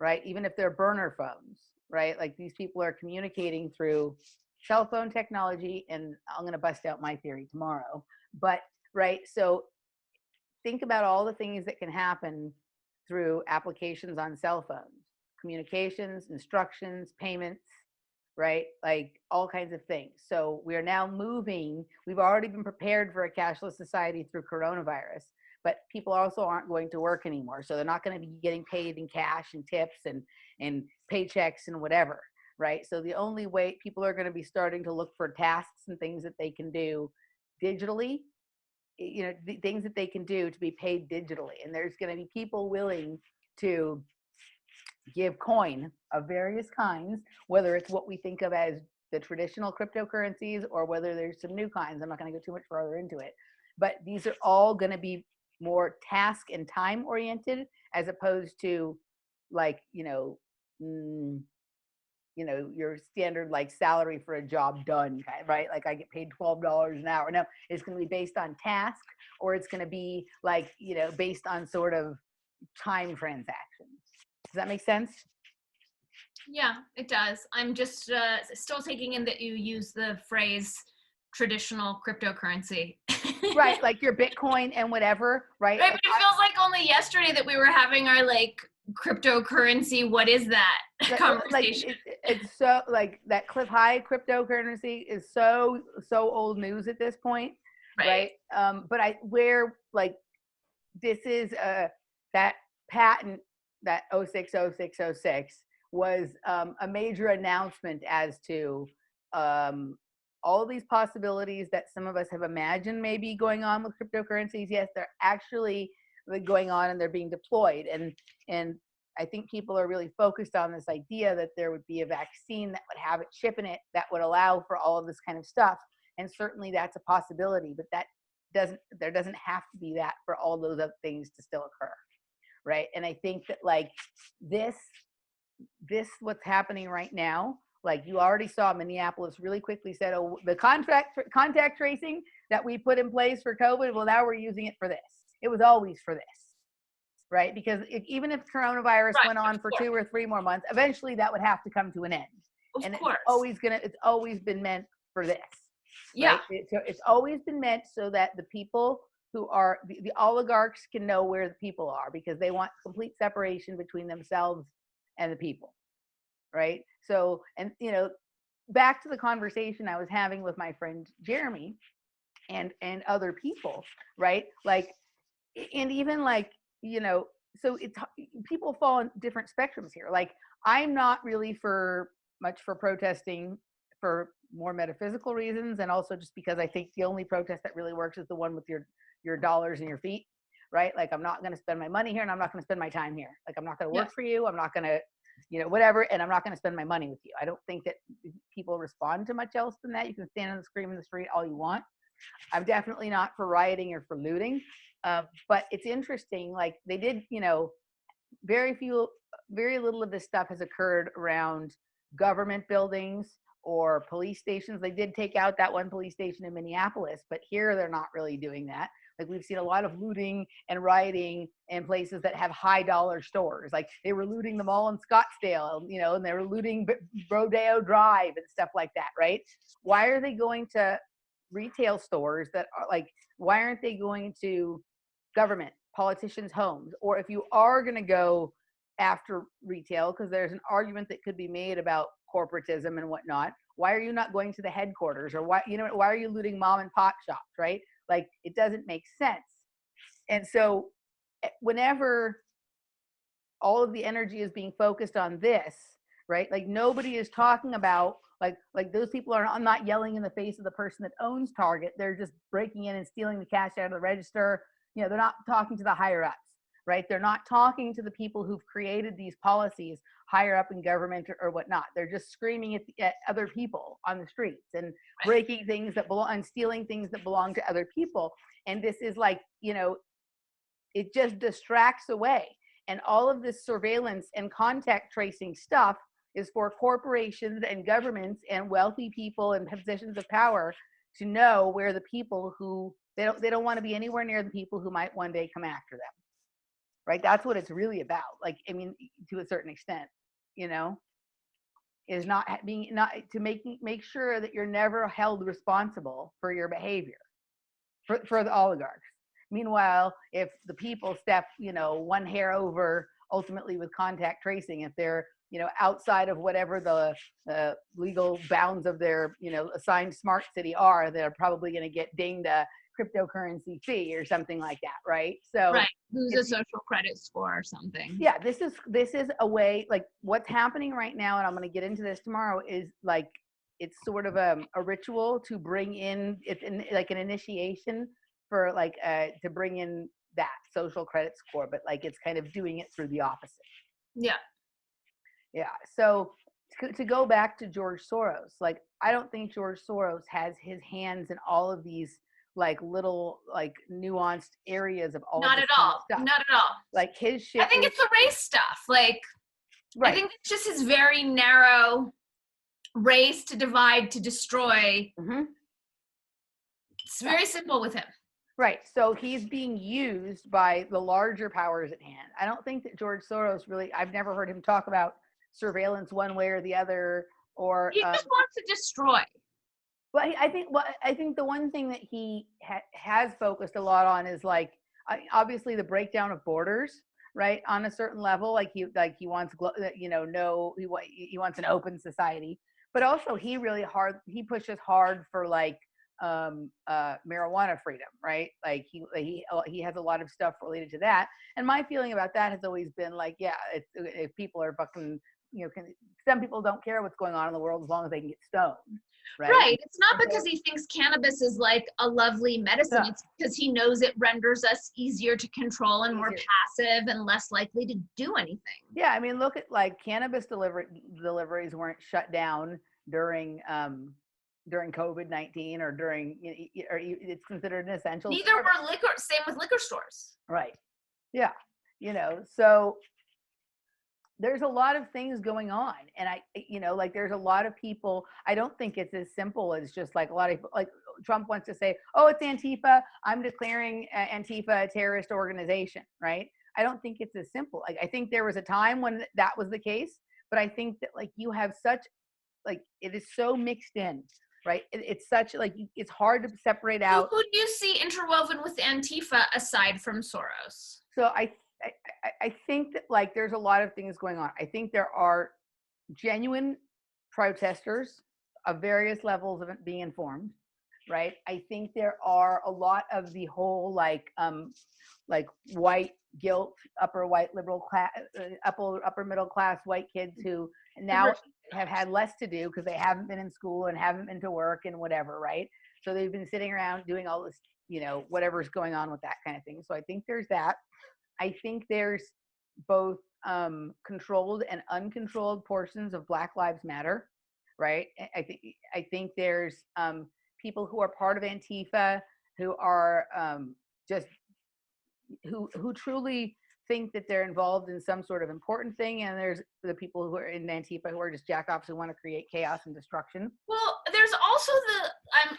right? Even if they're burner phones, right? Like these people are communicating through cell phone technology, and I'm going to bust out my theory tomorrow. But right, so think about all the things that can happen through applications on cell phones: communications, instructions, payments, right? Like all kinds of things. So we are now moving. We've already been prepared for a cashless society through coronavirus, but people also aren't going to work anymore. So they're not going to be getting paid in cash and tips and paychecks and whatever, right? So the only way people are going to be starting to look for tasks and things that they can do digitally, you know, things that they can do to be paid digitally. And there's going to be people willing to give coin of various kinds, whether it's what we think of as the traditional cryptocurrencies or whether there's some new kinds. I'm not going to go too much further into it, but these are all going to be more task and time oriented as opposed to like, your standard like salary for a job done, right? Like I get paid $12 an hour. No, it's going to be based on task, or it's going to be like, based on sort of time transactions. Does that make sense? Yeah, it does. I'm just still taking in that you use the phrase traditional cryptocurrency. Right, like your Bitcoin and whatever, right? Right, but it feels like only yesterday that we were having our like cryptocurrency, what is that conversation? Like it's so like that cliff high cryptocurrency is so old news at this point, right? But this is that patent, that 060606 was a major announcement as to all of these possibilities that some of us have imagined may be going on with cryptocurrencies. Yes, they're actually going on and they're being deployed. And I think people are really focused on this idea that there would be a vaccine that would have a chip in it that would allow for all of this kind of stuff. And certainly that's a possibility, but there doesn't have to be that for all those other things to still occur, right? And I think that like this what's happening right now, like you already saw Minneapolis really quickly said, oh, the contact tracing that we put in place for COVID, well, now we're using it for this. It was always for this, right? Because even if coronavirus went on for 2 or 3 more months, eventually that would have to come to an end. Of course. It's always been meant for this. Yeah. Right? It's always been meant so that the people who are the oligarchs can know where the people are, because they want complete separation between themselves and the people, right? So, and back to the conversation I was having with my friend Jeremy and other people, right? Like, and even like, so it's, people fall on different spectrums here. Like, I'm not really for protesting for more metaphysical reasons, and also just because I think the only protest that really works is the one with your dollars and your feet, right? Like, I'm not going to spend my money here, and I'm not going to spend my time here. Like, I'm not going to work for you. I'm not going to, whatever, and I'm not going to spend my money with you. I don't think that people respond to much else than that. You can stand and scream in the street all you want. I'm definitely not for rioting or for looting. But it's interesting, like they did, very little of this stuff has occurred around government buildings or police stations. They did take out that one police station in Minneapolis, but here they're not really doing that. Like we've seen a lot of looting and rioting in places that have high dollar stores. Like they were looting the mall in Scottsdale, you know, and they were looting Rodeo Drive and stuff like that, right? Why are they going to retail stores that are like, why aren't they going to government, politicians' homes? Or if you are going to go after retail, because there's an argument that could be made about corporatism and whatnot, why are you not going to the headquarters? Or why, you know, why are you looting mom and pop shops, right? Like it doesn't make sense. And so whenever all of the energy is being focused on this, right? Like nobody is talking about like those people are not yelling in the face of the person that owns Target. They're just breaking in and stealing the cash out of the register. You know, they're not talking to the higher ups, right? They're not talking to the people who've created these policies higher up in government or whatnot. They're just screaming at other people on the streets and breaking things that belong and stealing things that belong to other people. And this is like, you know, it just distracts away. And all of this surveillance and contact tracing stuff is for corporations and governments and wealthy people in positions of power to know where the people who they don't want to be anywhere near the people who might one day come after them. Right? That's what it's really about. Like, I mean, to a certain extent, you know, is not being not to make sure that you're never held responsible for your behavior for the oligarchs. Meanwhile, if the people step, you know, one hair over ultimately with contact tracing, if they're, you know, outside of whatever the legal bounds of their, you know, assigned smart city are, they're probably going to get dinged a cryptocurrency fee or something like that, right? So right, lose a social credit score or something. Yeah, this is a way, like what's happening right now, and I'm going to get into this tomorrow, is like it's sort of a ritual to bring in, it's like an initiation for like to bring in that social credit score, but like it's kind of doing it through the opposite. Yeah. So to go back to George Soros, like I don't think George Soros has his hands in all of these like little like nuanced areas of all not of at all stuff. Not at all. Like his shit, I think it's the race stuff, like right. I think it's just his very narrow race to divide, to destroy. Mm-hmm. It's very simple with him. Right. So he's being used by the larger powers at hand. I don't think that George Soros really, I've never heard him talk about surveillance one way or the other, or he just wants to destroy. Well, I think the one thing that he has focused a lot on is like obviously the breakdown of borders, right? On a certain level, like he wants, you know, he wants an open society, but also he pushes hard for like marijuana freedom, right? Like he has a lot of stuff related to that. And my feeling about that has always been like, yeah, if people are fucking, you know, some people don't care what's going on in the world as long as they can get stoned. Right. It's not because he thinks cannabis is like a lovely medicine. It's because he knows it renders us easier to control and more passive and less likely to do anything. Yeah, I mean, look at like cannabis deliveries weren't shut down during COVID-19 or or it's considered an essential. Neither were liquor. Same with liquor stores. Right. Yeah. You know, so there's a lot of things going on, and you know, like there's a lot of people. I don't think it's as simple as just like a lot of like Trump wants to say, oh, it's Antifa, I'm declaring Antifa a terrorist organization, right? I don't think it's as simple. Like I think there was a time when that was the case, but I think that like you have such like it is so mixed in, right? It's such like it's hard to separate out. Who do you see interwoven with Antifa aside from Soros? So I think that like there's a lot of things going on. I think there are genuine protesters of various levels of being informed, right? I think there are a lot of the whole like white guilt, upper white liberal class, upper middle class white kids who now have had less to do because they haven't been in school and haven't been to work and whatever, right? So they've been sitting around doing all this, you know, whatever's going on with that kind of thing. So I think there's that. I think there's both controlled and uncontrolled portions of Black Lives Matter, right? I think there's people who are part of Antifa who are just who truly think that they're involved in some sort of important thing, and there's the people who are in Antifa who are just jackoffs who want to create chaos and destruction. Well, there's also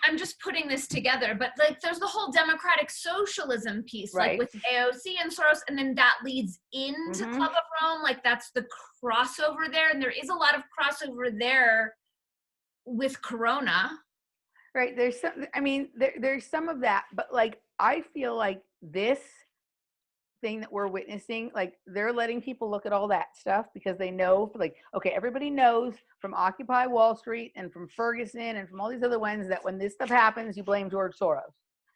I'm just putting this together, but like there's the whole democratic socialism piece, like Right. with AOC and Soros, and then that leads into Club of Rome, like that's the crossover there, and there is a lot of crossover there with Corona. Right. There's some, I mean, there's some of that, but like, I feel like this thing that we're witnessing, like they're letting people look at all that stuff because they know, like, okay, everybody knows from Occupy Wall Street and from Ferguson and from all these other ones that when this stuff happens, you blame George Soros,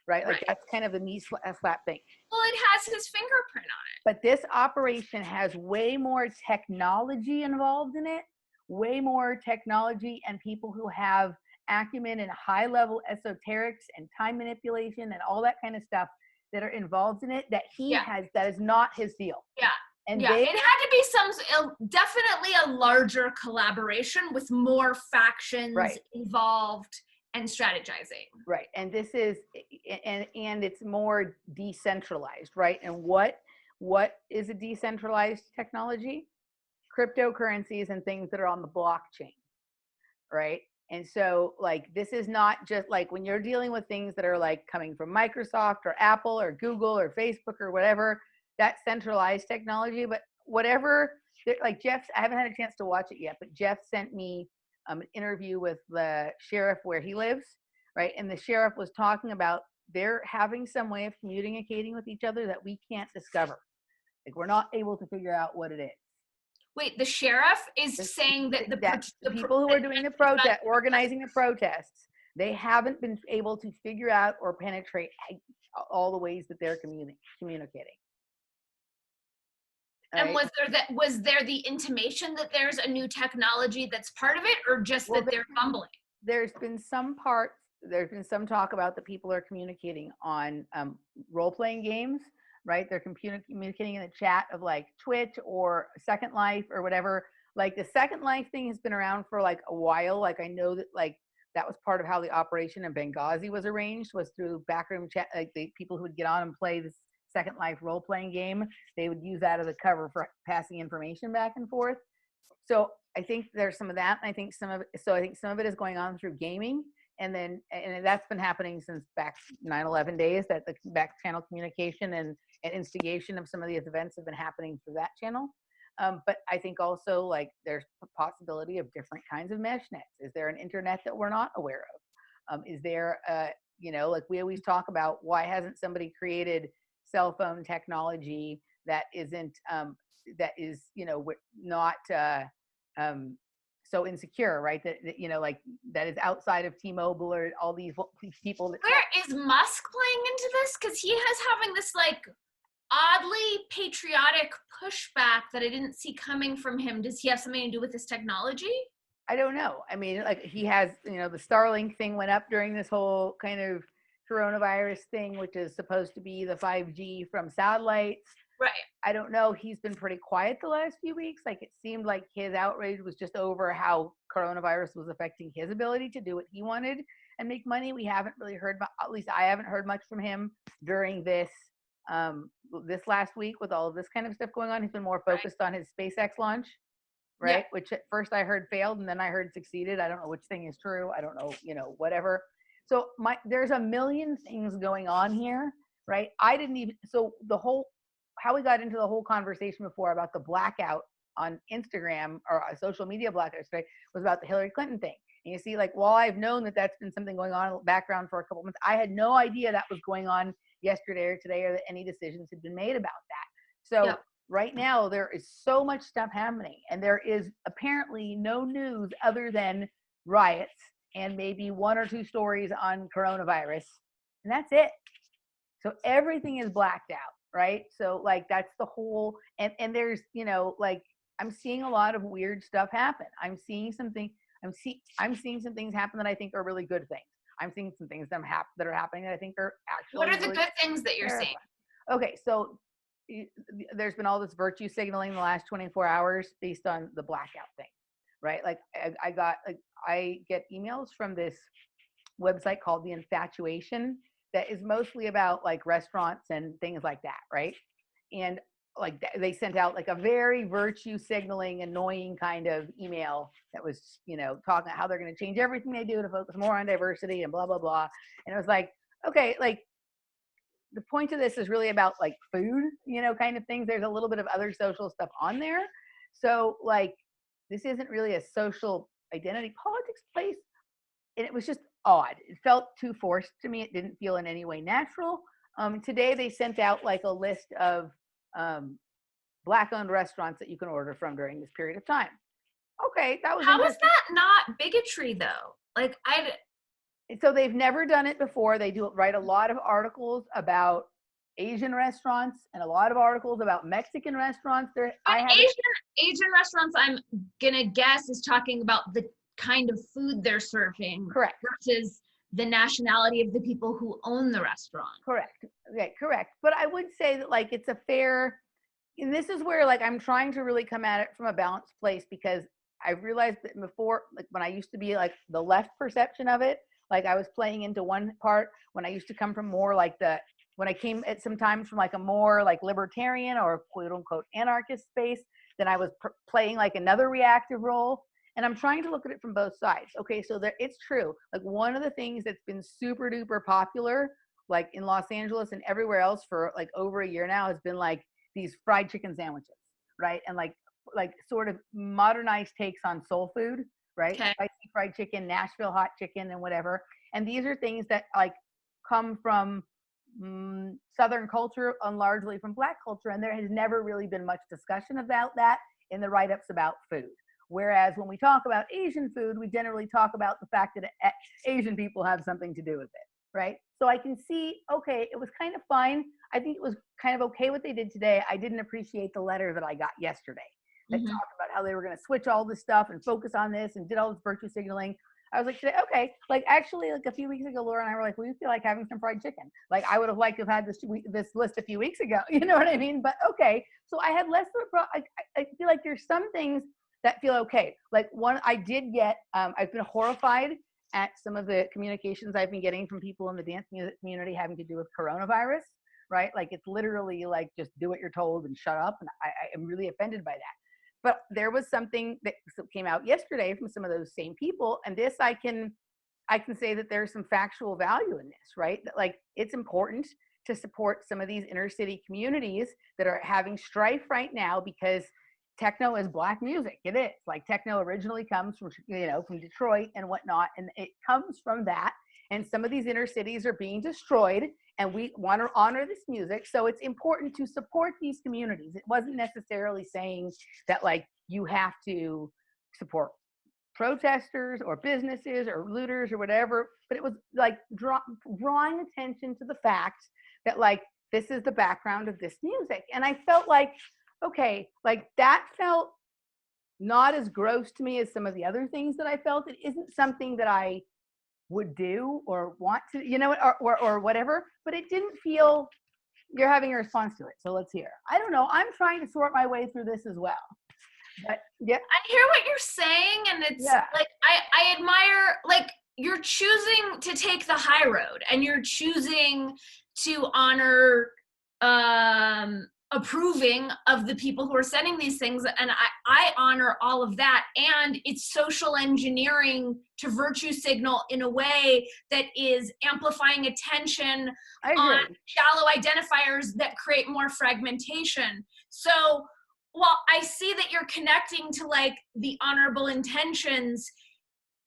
right? Like that's kind of the knee slap thing. Well, it has his fingerprint on it. But this operation has way more technology involved in it, way more technology and people who have acumen and high level esoterics and time manipulation and all that kind of stuff that are involved in it that he has, that is not his deal. Yeah. And it had to be definitely a larger collaboration with more factions involved and strategizing. Right. And this is, and it's more decentralized, right? And what is a decentralized technology? Cryptocurrencies and things that are on the blockchain, right? And so like, this is not just like when you're dealing with things that are like coming from Microsoft or Apple or Google or Facebook or whatever, that's centralized technology. But whatever, like Jeff, I haven't had a chance to watch it yet, but Jeff sent me an interview with the sheriff where he lives, right? And the sheriff was talking about they're having some way of communicating with each other that we can't discover. Like we're not able to figure out what it is. Wait, the sheriff is saying that the people who are doing the protest, organizing the protests, they haven't been able to figure out or penetrate all the ways that they're communicating. Right? And was there the intimation that there's a new technology that's part of it, or just that they're fumbling? There's been some talk about the people are communicating on role-playing games. Right, they're communicating in the chat of like Twitch or Second Life or whatever. Like the Second Life thing has been around for like a while. Like I know that like that was part of how the operation in Benghazi was arranged, was through backroom chat. Like the people who would get on and play this Second Life role-playing game, they would use that as a cover for passing information back and forth. So I think there's some of that. And I think some of it is going on through gaming. And that's been happening since back 9/11 days, that the back channel communication and instigation of some of these events have been happening through that channel. But I think also like there's a possibility of different kinds of mesh nets. Is there an internet that we're not aware of? Is there, like we always talk about, why hasn't somebody created cell phone technology that isn't, that is, not, so insecure, right? That like that is outside of T-Mobile or all these people. Where is Musk playing into this? Because he has having this like oddly patriotic pushback that I didn't see coming from him. Does he have something to do with this technology? I don't know. I mean, like he has, the Starlink thing went up during this whole kind of coronavirus thing, which is supposed to be the 5G from satellites. Right. I don't know. He's been pretty quiet the last few weeks. Like it seemed like his outrage was just over how coronavirus was affecting his ability to do what he wanted and make money. We haven't really heard, at least I haven't heard much from him during this last week with all of this kind of stuff going on. He's been more focused on his SpaceX launch, right? Yeah. Which at first I heard failed and then I heard succeeded. I don't know which thing is true. I don't know, whatever. So there's a million things going on here, right? How we got into the whole conversation before about the blackout on Instagram or a social media blackout was about the Hillary Clinton thing. And you see, like, while I've known that that's been something going on in the background for a couple months, I had no idea that was going on yesterday or today, or that any decisions had been made about that. So right now there is so much stuff happening, and there is apparently no news other than riots and maybe one or two stories on coronavirus, and that's it. So everything is blacked out. Right. So like, that's the whole, and there's, like, I'm seeing a lot of weird stuff happen. I'm seeing some things happen that I think are really good things. I'm seeing some things that are happening that I think are actually. What are the good things that you're seeing? Okay. So there's been all this virtue signaling in the last 24 hours based on the blackout thing, right? Like I get emails from this website called The Infatuation that is mostly about like restaurants and things like that, right? And like they sent out like a very virtue signaling, annoying kind of email that was, you know, talking about how they're going to change everything they do to focus more on diversity and blah, blah, blah. And it was like, okay, like the point of this is really about like food, you know, kind of things. There's a little bit of other social stuff on there. So like, this isn't really a social identity politics place. And it was just odd. It felt too forced to me. It didn't feel in any way natural. Today they sent out like a list of Black-owned restaurants that you can order from during this period of time. Okay, that was How is interesting. that not bigotry though? Like So they've never done it before. They do write a lot of articles about Asian restaurants and a lot of articles about Mexican restaurants. There, but I haven't. Asian restaurants, I'm gonna guess, is talking about the kind of food they're serving Correct. versus the nationality of the people who own the restaurant. Correct. Okay, correct. But I would say that like it's a fair, and this is where like I'm trying to really come at it from a balanced place, because I realized that before, like when I used to be like the left perception of it, like I was playing into one part when I used to come from more like when I came at sometimes from like a more like libertarian or quote unquote anarchist space, then I was playing like another reactive role. And I'm trying to look at it from both sides. Okay, so it's true. Like one of the things that's been super duper popular, like in Los Angeles and everywhere else for like over a year now, has been like these fried chicken sandwiches, right? And like sort of modernized takes on soul food, right? Okay. Spicy fried chicken, Nashville hot chicken, and whatever. And these are things that like come from Southern culture and largely from Black culture. And there has never really been much discussion about that in the write-ups about food. Whereas when we talk about Asian food, we generally talk about the fact that Asian people have something to do with it, right? So I can see, okay, it was kind of fine. I think it was kind of okay what they did today. I didn't appreciate the letter that I got yesterday that talked about how they were going to switch all this stuff and focus on this and did all this virtue signaling. I was like, today, okay, like actually, like a few weeks ago, Laura and I were like, we feel like having some fried chicken. Like I would have liked to have had this list a few weeks ago. You know what I mean? But okay, so I had less of a I feel like there's some things that feel okay. Like one, I did get, I've been horrified at some of the communications I've been getting from people in the dance music community having to do with coronavirus, right? Like it's literally like, just do what you're told and shut up. And I am really offended by that. But there was something that came out yesterday from some of those same people. And this, I can say that there's some factual value in this, right? That like it's important to support some of these inner city communities that are having strife right now because techno is Black music. It is like techno originally comes from, you know, from Detroit and whatnot. And it comes from that. And some of these inner cities are being destroyed and we want to honor this music. So it's important to support these communities. It wasn't necessarily saying that like you have to support protesters or businesses or looters or whatever, but it was like drawing attention to the fact that like, this is the background of this music. And I felt like, okay, like that felt not as gross to me as some of the other things that I felt. It isn't something that I would do or want to, you know, or whatever, but it didn't feel you're having a response to it. So let's hear. I don't know. I'm trying to sort my way through this as well. But yeah. I hear what you're saying, and it's like I admire, like you're choosing to take the high road and you're choosing to honor approving of the people who are sending these things, and I honor all of that. And it's social engineering to virtue signal in a way that is amplifying attention on shallow identifiers that create more fragmentation. So while I see that you're connecting to like the honorable intentions,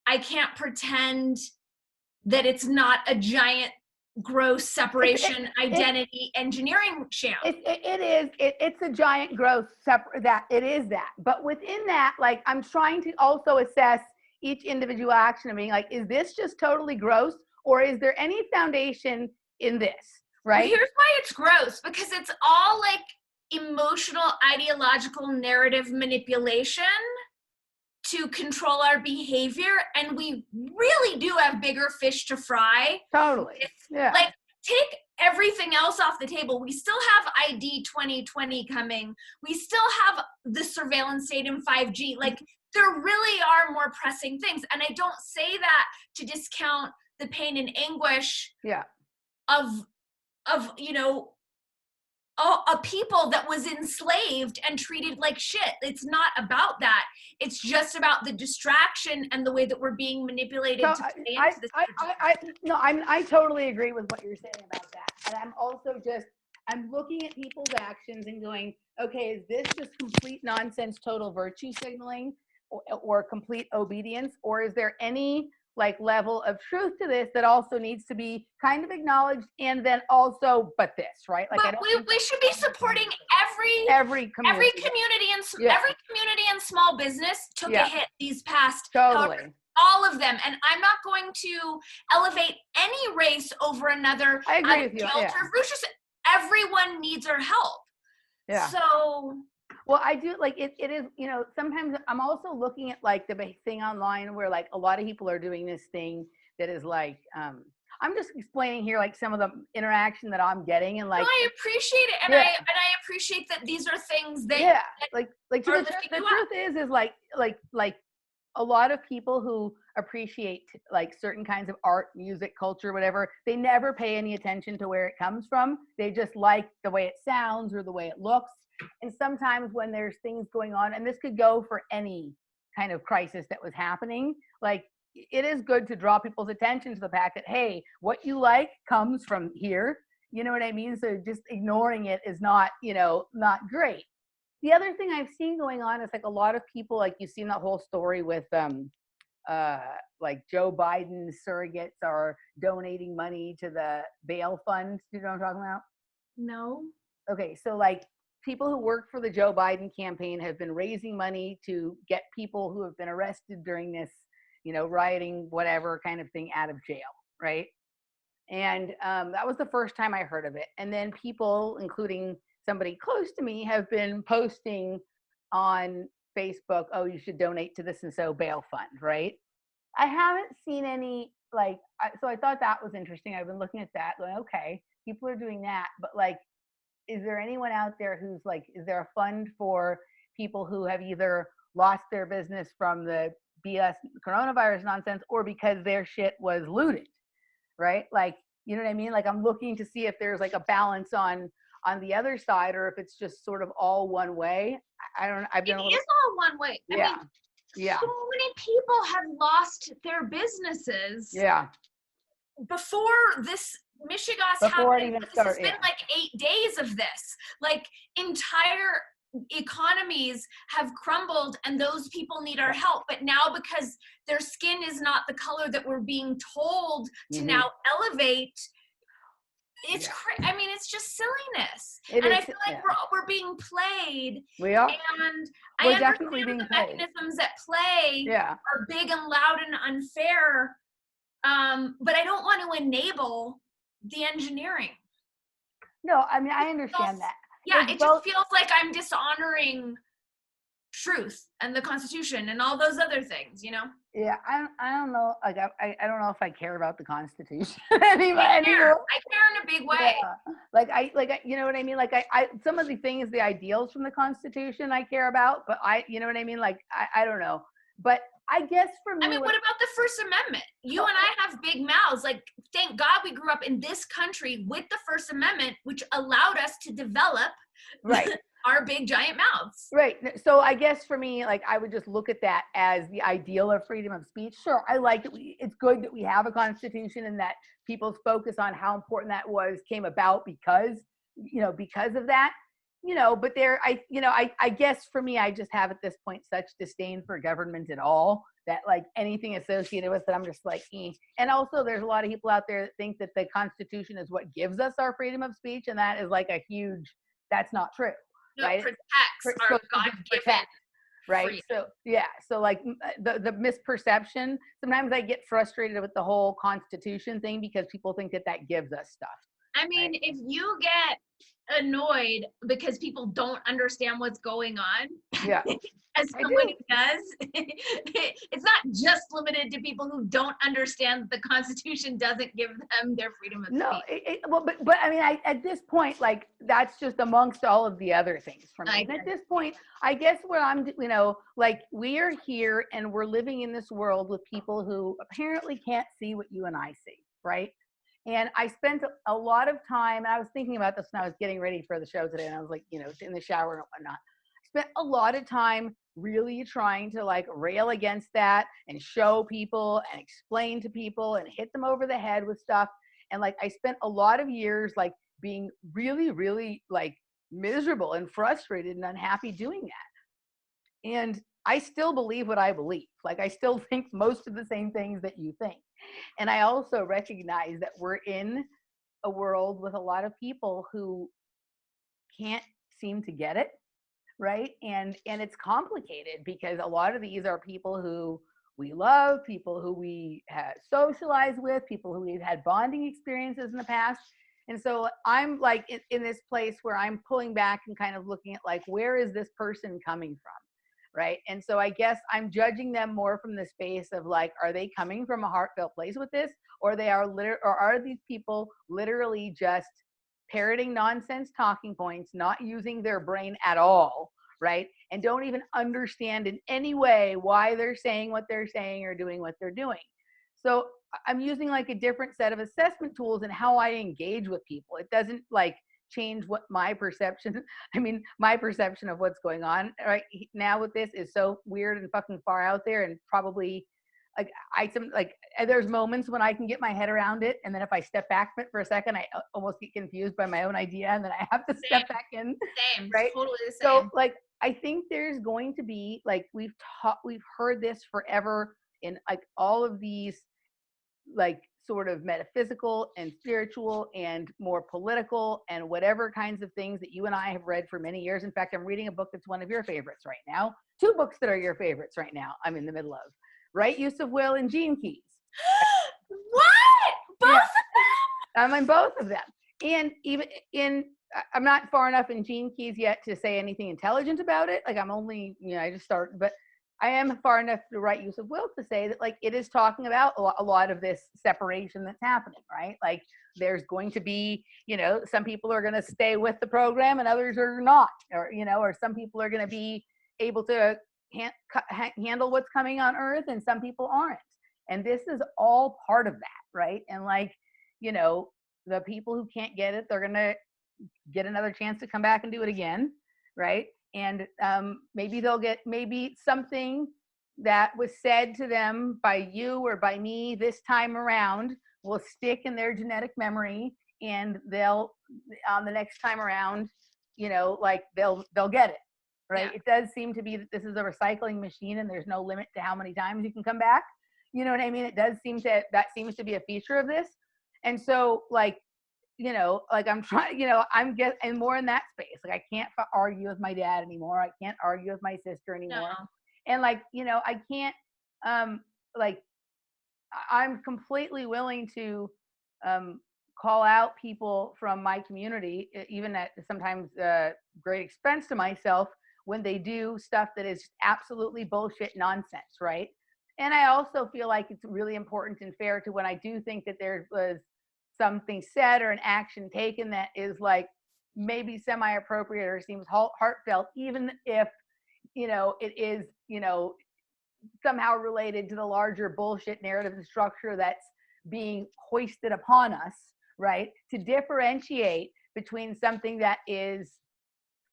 I can't pretend that it's not a giant gross separation identity engineering sham. It is. It's a giant gross that it is that. But within that, like I'm trying to also assess each individual action and being like, is this just totally gross, or is there any foundation in this? Right. Well, here's why it's gross, because it's all like emotional, ideological, narrative manipulation to control our behavior, and we really do have bigger fish to fry. Totally. Yeah. Like, take everything else off the table. We still have ID 2020 coming. We still have the surveillance state in 5G. Like, there really are more pressing things. And I don't say that to discount the pain and anguish of you know, a people that was enslaved and treated like shit. It's not about that. It's just about the distraction and the way that we're being manipulated So to play into this. I totally agree with what you're saying about that. And I'm also I'm looking at people's actions and going, okay, is this just complete nonsense, total virtue signaling or complete obedience? Or is there any like level of truth to this that also needs to be kind of acknowledged, and then also, but this, right? Like, but we should be supporting every community and small business took a hit these past all of them, and I'm not going to elevate any race over another. I agree with you. Everyone needs our help. Yeah. So. Well, I do like it is, you know, sometimes I'm also looking at like the thing online where like a lot of people are doing this thing that is like, I'm just explaining here like some of the interaction that I'm getting, and like, no, I appreciate it, and I appreciate that these are things that like the truth is like a lot of people who appreciate like certain kinds of art, music, culture, whatever, they never pay any attention to where it comes from. They just like the way it sounds or the way it looks. And sometimes when there's things going on, and this could go for any kind of crisis that was happening, like it is good to draw people's attention to the fact that, hey, what you like comes from here. You know what I mean? So just ignoring it is not, you know, not great. The other thing I've seen going on is like a lot of people, like you've seen that whole story with like Joe Biden's surrogates are donating money to the bail fund. Do you know what I'm talking about? No. Okay, so like people who work for the Joe Biden campaign have been raising money to get people who have been arrested during this, you know, rioting, whatever kind of thing, out of jail, right? And that was the first time I heard of it. And then people, including somebody close to me, have been posting on Facebook, oh, you should donate to this and so bail fund, right? I haven't seen any, like, so I thought that was interesting. I've been looking at that going, okay, people are doing that, but like, is there anyone out there who's like, is there a fund for people who have either lost their business from the BS coronavirus nonsense or because their shit was looted, right? Like, you know what I mean? Like, I'm looking to see if there's like a balance on the other side, or if it's just sort of all one way. I don't know. It is all one way. I mean, so many people have lost their businesses. Yeah. Before this Michigas happened, it's been like 8 days of this. Like entire economies have crumbled, and those people need our help. But now, because their skin is not the color that we're being told to now elevate, it's I mean, it's just silliness. I feel like we're being played. We are. And I understand the mechanisms at play are big and loud and unfair. But I don't want to enable the engineering. No, I mean, I understand that. Yeah, it just feels like I'm dishonoring truth and the Constitution and all those other things, you know? Yeah, I don't know. Like, I don't know if I care about the Constitution anymore. I care in a big way. Yeah. You know what I mean? Like, I some of the things, the ideals from the Constitution I care about, but you know what I mean? Like, I don't know. But I guess for me, I mean, what about the First Amendment? You and I have big mouths. Like, thank God we grew up in this country with the First Amendment, which allowed us to develop our big giant mouths. Right. So I guess for me, like, I would just look at that as the ideal of freedom of speech. Sure, I like that it's good that we have a constitution and that people's focus on how important that came about because of that. You know, but I guess for me, I just have at this point such disdain for government at all that like anything associated with it, I'm just like, eh. And also there's a lot of people out there that think that the Constitution is what gives us our freedom of speech. And that is like that's not true. No, right? Protects our God-given right. freedom. So, yeah. So like the misperception, sometimes I get frustrated with the whole Constitution thing because people think that gives us stuff. I mean, if you get annoyed because people don't understand what's going on, as someone who does, it's not just limited to people who don't understand that the Constitution doesn't give them their freedom of speech. But I mean, at this point, like, that's just amongst all of the other things for me. At this point, I guess what I'm, like, we are here and we're living in this world with people who apparently can't see what you and I see, right? And I spent a lot of time, and I was thinking about this when I was getting ready for the show today, and I was like, in the shower and whatnot. I spent a lot of time really trying to like rail against that and show people and explain to people and hit them over the head with stuff. And like, I spent a lot of years like being really, really like miserable and frustrated and unhappy doing that. And I still believe what I believe. Like, I still think most of the same things that you think. And I also recognize that we're in a world with a lot of people who can't seem to get it, right? And it's complicated because a lot of these are people who we love, people who we have socialized with, people who we've had bonding experiences in the past. And so I'm like in this place where I'm pulling back and kind of looking at like, where is this person coming from? Right. And so I guess I'm judging them more from the space of like, are they coming from a heartfelt place with this? Or are these people literally just parroting nonsense talking points, not using their brain at all, right? And don't even understand in any way why they're saying what they're saying or doing what they're doing. So I'm using like a different set of assessment tools and how I engage with people. It doesn't like change what my perception, my perception of what's going on right now with this is so weird and fucking far out there, and probably like there's moments when I can get my head around it, and then if I step back from it for a second, I almost get confused by my own idea, and then I have to step back in. Same, right? totally the So same. like I think there's going to be like we've heard this forever in like all of these like sort of metaphysical and spiritual and more political and whatever kinds of things that you and I have read for many years. In fact, I'm reading a book that's one of your favorites right now. Two books that are your favorites right now. I'm in the middle of Right Use of Will and Gene Keys. What? Both Yeah. of them? I'm in both of them. And even I'm not far enough in Gene Keys yet to say anything intelligent about it. Like I'm only, I just started, but I am far enough to Right Use of Will to say that like it is talking about a lot of this separation that's happening, right? Like there's going to be, some people are going to stay with the program and others are not, or some people are going to be able to handle what's coming on Earth and some people aren't. And this is all part of that, right? And like, the people who can't get it, they're going to get another chance to come back and do it again, right? And maybe they'll get something that was said to them by you or by me this time around will stick in their genetic memory, and they'll on the next time around, like they'll get it, right? Yeah. It does seem to be that this is a recycling machine, and there's no limit to how many times you can come back. You know what I mean? It does seem that seems to be a feature of this, and so like. Like I'm trying, I'm getting more in that space. Like I can't argue with my dad anymore. I can't argue with my sister anymore. No. And like, I can't, like, I'm completely willing to call out people from my community, even at sometimes great expense to myself, when they do stuff that is absolutely bullshit nonsense, right? And I also feel like it's really important and fair to when I do think that there was something said or an action taken that is like maybe semi-appropriate or seems heartfelt, even if it is somehow related to the larger bullshit narrative and structure that's being hoisted upon us, right? To differentiate between something that is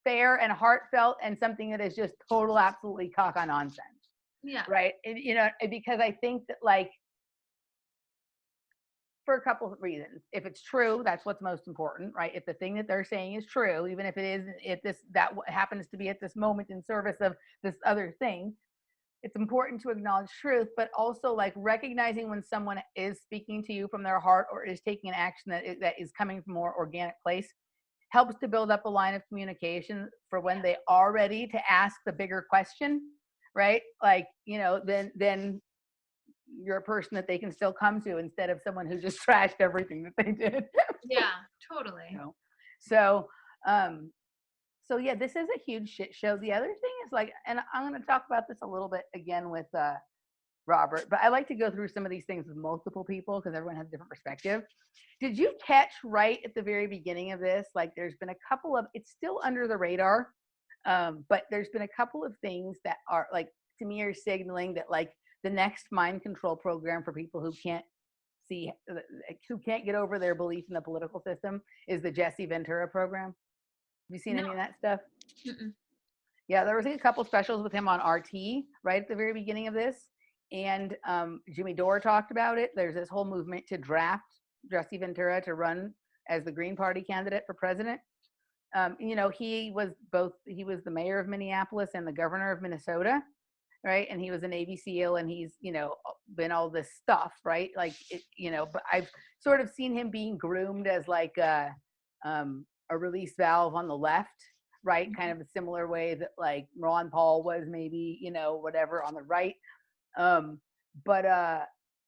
fair and heartfelt and something that is just total absolutely caca nonsense. Yeah. Right. And, because I think that like for a couple of reasons. If it's true, that's what's most important, right? If the thing that they're saying is true, even if it is that happens to be at this moment in service of this other thing, it's important to acknowledge truth, but also like recognizing when someone is speaking to you from their heart or is taking an action that is coming from a more organic place helps to build up a line of communication for when they are ready to ask the bigger question, right? Like, then you're a person that they can still come to instead of someone who just trashed everything that they did. Yeah, totally. So yeah, this is a huge shit show. The other thing is like, and I'm going to talk about this a little bit again with Robert, but I like to go through some of these things with multiple people because everyone has a different perspective. Did you catch right at the very beginning of this? Like there's been a couple of, it's still under the radar, but there's been a couple of things that are like, to me, are signaling that like the next mind control program for people who can't see, who can't get over their belief in the political system, is the Jesse Ventura program. Have you seen any of that stuff? Mm-mm. Yeah, there was a couple specials with him on RT right at the very beginning of this. And Jimmy Dore talked about it. There's this whole movement to draft Jesse Ventura to run as the Green Party candidate for president. He was the mayor of Minneapolis and the governor of Minnesota, right? And he was a Navy SEAL, and he's, been all this stuff, right? Like, but I've sort of seen him being groomed as like a release valve on the left, right? Kind of a similar way that like Ron Paul was maybe, whatever on the right.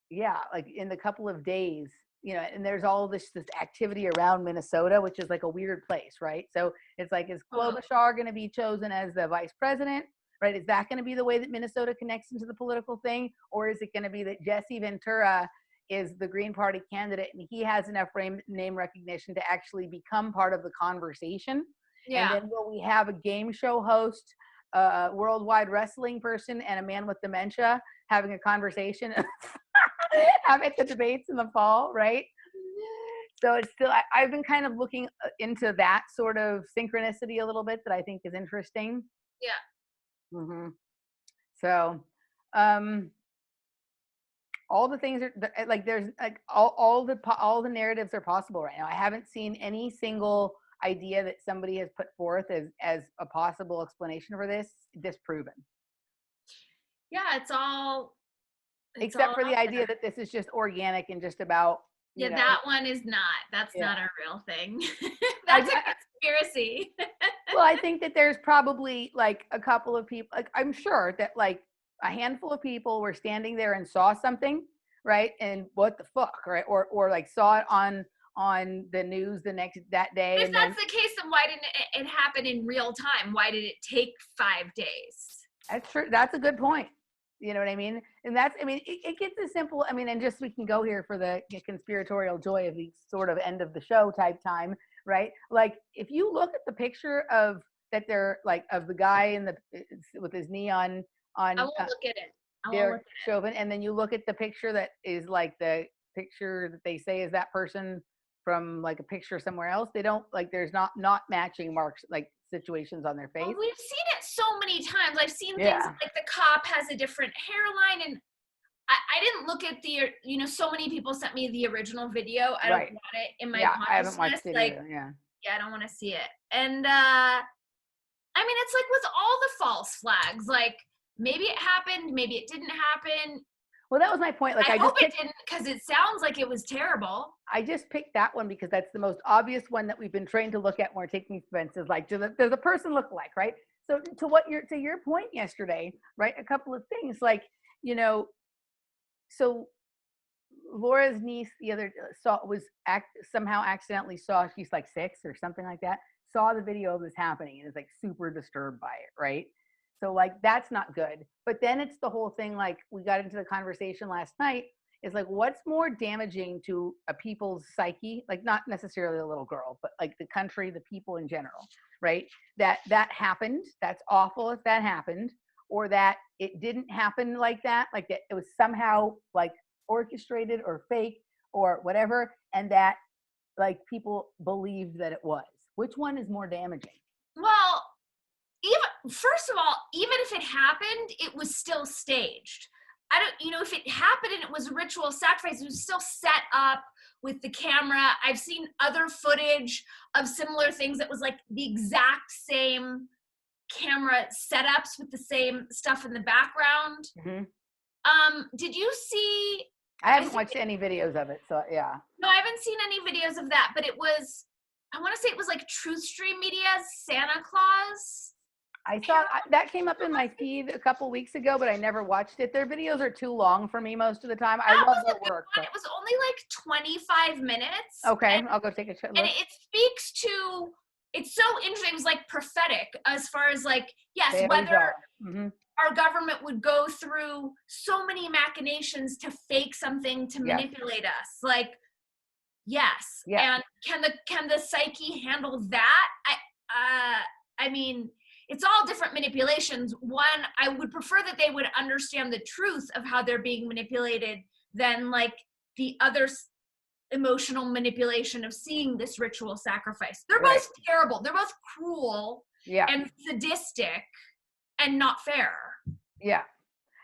Yeah, like in the couple of days, and there's all this activity around Minnesota, which is like a weird place, right? So it's like, is Klobuchar going to be chosen as the vice president, right? Is that going to be the way that Minnesota connects into the political thing? Or is it going to be that Jesse Ventura is the Green Party candidate and he has enough name recognition to actually become part of the conversation? Yeah. And then will we have a game show host, a worldwide wrestling person, and a man with dementia having a conversation at the debates in the fall, right? So it's still, I've been kind of looking into that sort of synchronicity a little bit that I think is interesting. Yeah. Mm-hmm. So, all the things are like, there's like all the narratives are possible right now. I haven't seen any single idea that somebody has put forth as a possible explanation for this disproven. Yeah, it's all except for the idea that this is just organic and just about that one is not. That's not a real thing. That's a conspiracy. Well, I think that there's probably like a couple of people, like I'm sure that like a handful of people were standing there and saw something, right? And what the fuck, right? Or like saw it on the news that day. If that's the case, then why didn't it happen in real time? Why did it take 5 days? That's true. That's a good point. You know what I mean? And that's, it gets as simple. And just we can go here for the conspiratorial joy of the sort of end of the show type time, right? Like if you look at the picture of the guy with his knee on. I won't look at it. Chauvin, and then you look at the picture that is like the picture that they say is that person from like a picture somewhere else. They don't like, there's not matching marks, like situations on their face. Well, we've seen it so many times. I've seen things like the cop has a different hairline, and I didn't look at the, so many people sent me the original video. I don't want it in my consciousness. I haven't watched it either. I don't want to see it. And it's like with all the false flags, like maybe it happened, maybe it didn't happen. Well, that was my point. Like, I hope it didn't, because it sounds like it was terrible. I just picked that one because that's the most obvious one that we've been trained to look at when we're taking expenses. Like, does a person look like, right? So to your point yesterday, right? A couple of things like, so Laura's niece the other somehow accidentally saw, she's like 6 or something like that, saw the video of this happening and is like super disturbed by it, right? So like, that's not good. But then it's the whole thing, like we got into the conversation last night, is like, what's more damaging to a people's psyche? Like not necessarily a little girl, but like the country, the people in general, right? That happened. That's awful if that happened, or that it didn't happen like that. Like that it was somehow like orchestrated or fake or whatever. And that like people believed that it was. Which one is more damaging? Well, first of all, even if it happened, it was still staged. If it happened and it was a ritual sacrifice, it was still set up with the camera. I've seen other footage of similar things that was like the exact same camera setups with the same stuff in the background. Mm-hmm. Did you see? I haven't watched any videos of it, so yeah. No, I haven't seen any videos of that, but it was, I want to say it was like Truth Stream Media's Santa Claus. I saw that came up in my feed a couple weeks ago, but I never watched it. Their videos are too long for me most of the time. I love their work. It was only like 25 minutes. Okay, I'll go take a look. And it speaks to, it's so interesting. It was like prophetic as far as like, yes, whether our government would go through so many machinations to fake something to manipulate us. Like, yes. And can the psyche handle that? It's all different manipulations. One, I would prefer that they would understand the truth of how they're being manipulated than like the other emotional manipulation of seeing this ritual sacrifice. They're Right. both terrible. They're both cruel Yeah. and sadistic and not fair. Yeah.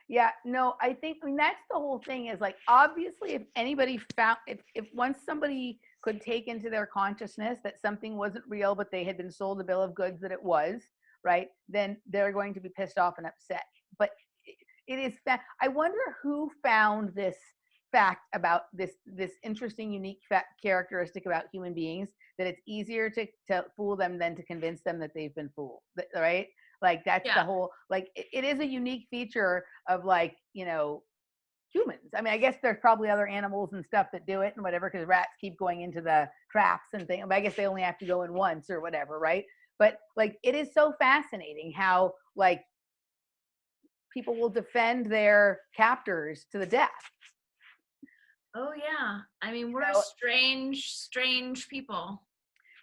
Yeah, no, I mean, that's the whole thing is like, obviously, if anybody found, if once somebody could take into their consciousness that something wasn't real, but they had been sold a bill of goods that it was, right, then they're going to be pissed off and upset. But it is, I wonder who found this fact about this interesting, unique characteristic about human beings, that it's easier to fool them than to convince them that they've been fooled, right? Like that's the whole, like it is a unique feature of like, you know, humans. I mean, I guess there's probably other animals and stuff that do it and whatever, because rats keep going into the traps and things. I guess they only have to go in once or whatever, right? But like, it is so fascinating how like people will defend their captors to the death. Oh yeah. I mean, we're strange people.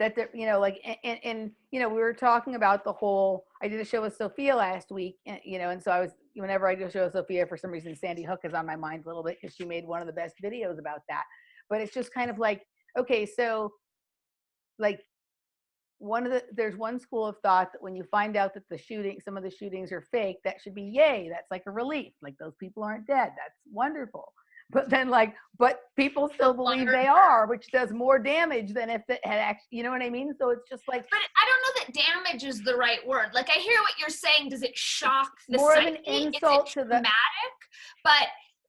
That they're, you know, like, and you know, we were talking about the whole, I did a show with Sophia last week, and, you know, and so I was, whenever I do a show with Sophia, for some reason, Sandy Hook is on my mind a little bit because she made one of the best videos about that. But it's just kind of like, okay, so like there's one school of thought that when you find out that some of the shootings are fake, that should be yay. That's like a relief. Like those people aren't dead. That's wonderful. But then but people still believe they are, which does more damage than if it had actually, you know what I mean? So it's just like. But I don't know that damage is the right word. Like, I hear what you're saying. Does it shock the more psyche? Of an insult is it to the traumatic?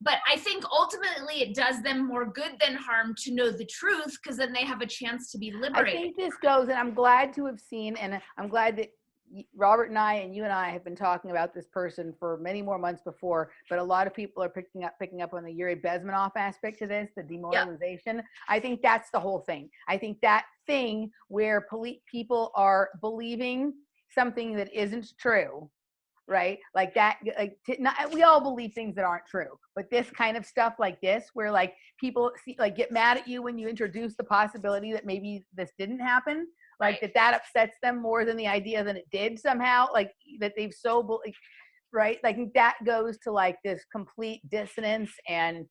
But I think ultimately it does them more good than harm to know the truth, because then they have a chance to be liberated. I think this goes, and I'm glad to have seen, and I'm glad that Robert and I and you and I have been talking about this person for many more months before, but a lot of people are picking up on the Yuri Bezmenov aspect to this, the demoralization. Yep. I think that's the whole thing. I think that thing where people are believing something that isn't true, right? Like that, we all believe things that aren't true, but this kind of stuff like this, where like people get mad at you when you introduce the possibility that maybe this didn't happen, like that upsets them more than the idea that it did somehow, like that they've right? Like that goes to like this complete dissonance and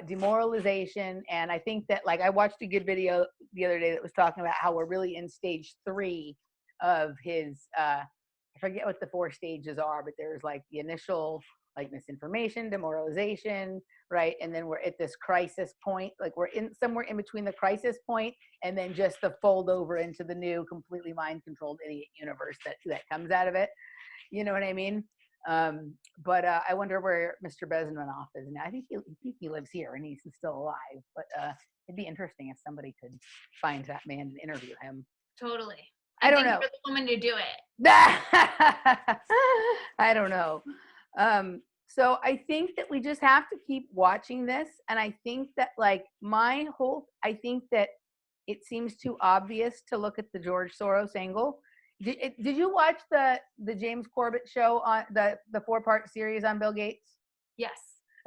demoralization. And I think that, like, I watched a good video the other day that was talking about how we're really in stage 3 of his, I forget what the 4 stages are, but there's like the initial, like, misinformation, demoralization, right? And then we're at this crisis point, like we're somewhere in between the crisis point and then just the fold over into the new completely mind-controlled idiot universe that comes out of it. You know what I mean? But I wonder where Mr. Bezmenov is now. I think he lives here and he's still alive, but it'd be interesting if somebody could find that man and interview him. Totally. I don't know. You're the woman to do it. I don't know. So I think that we just have to keep watching this. And I think that I think that it seems too obvious to look at the George Soros angle. Did you watch the James Corbett show on the 4-part series on Bill Gates? Yes.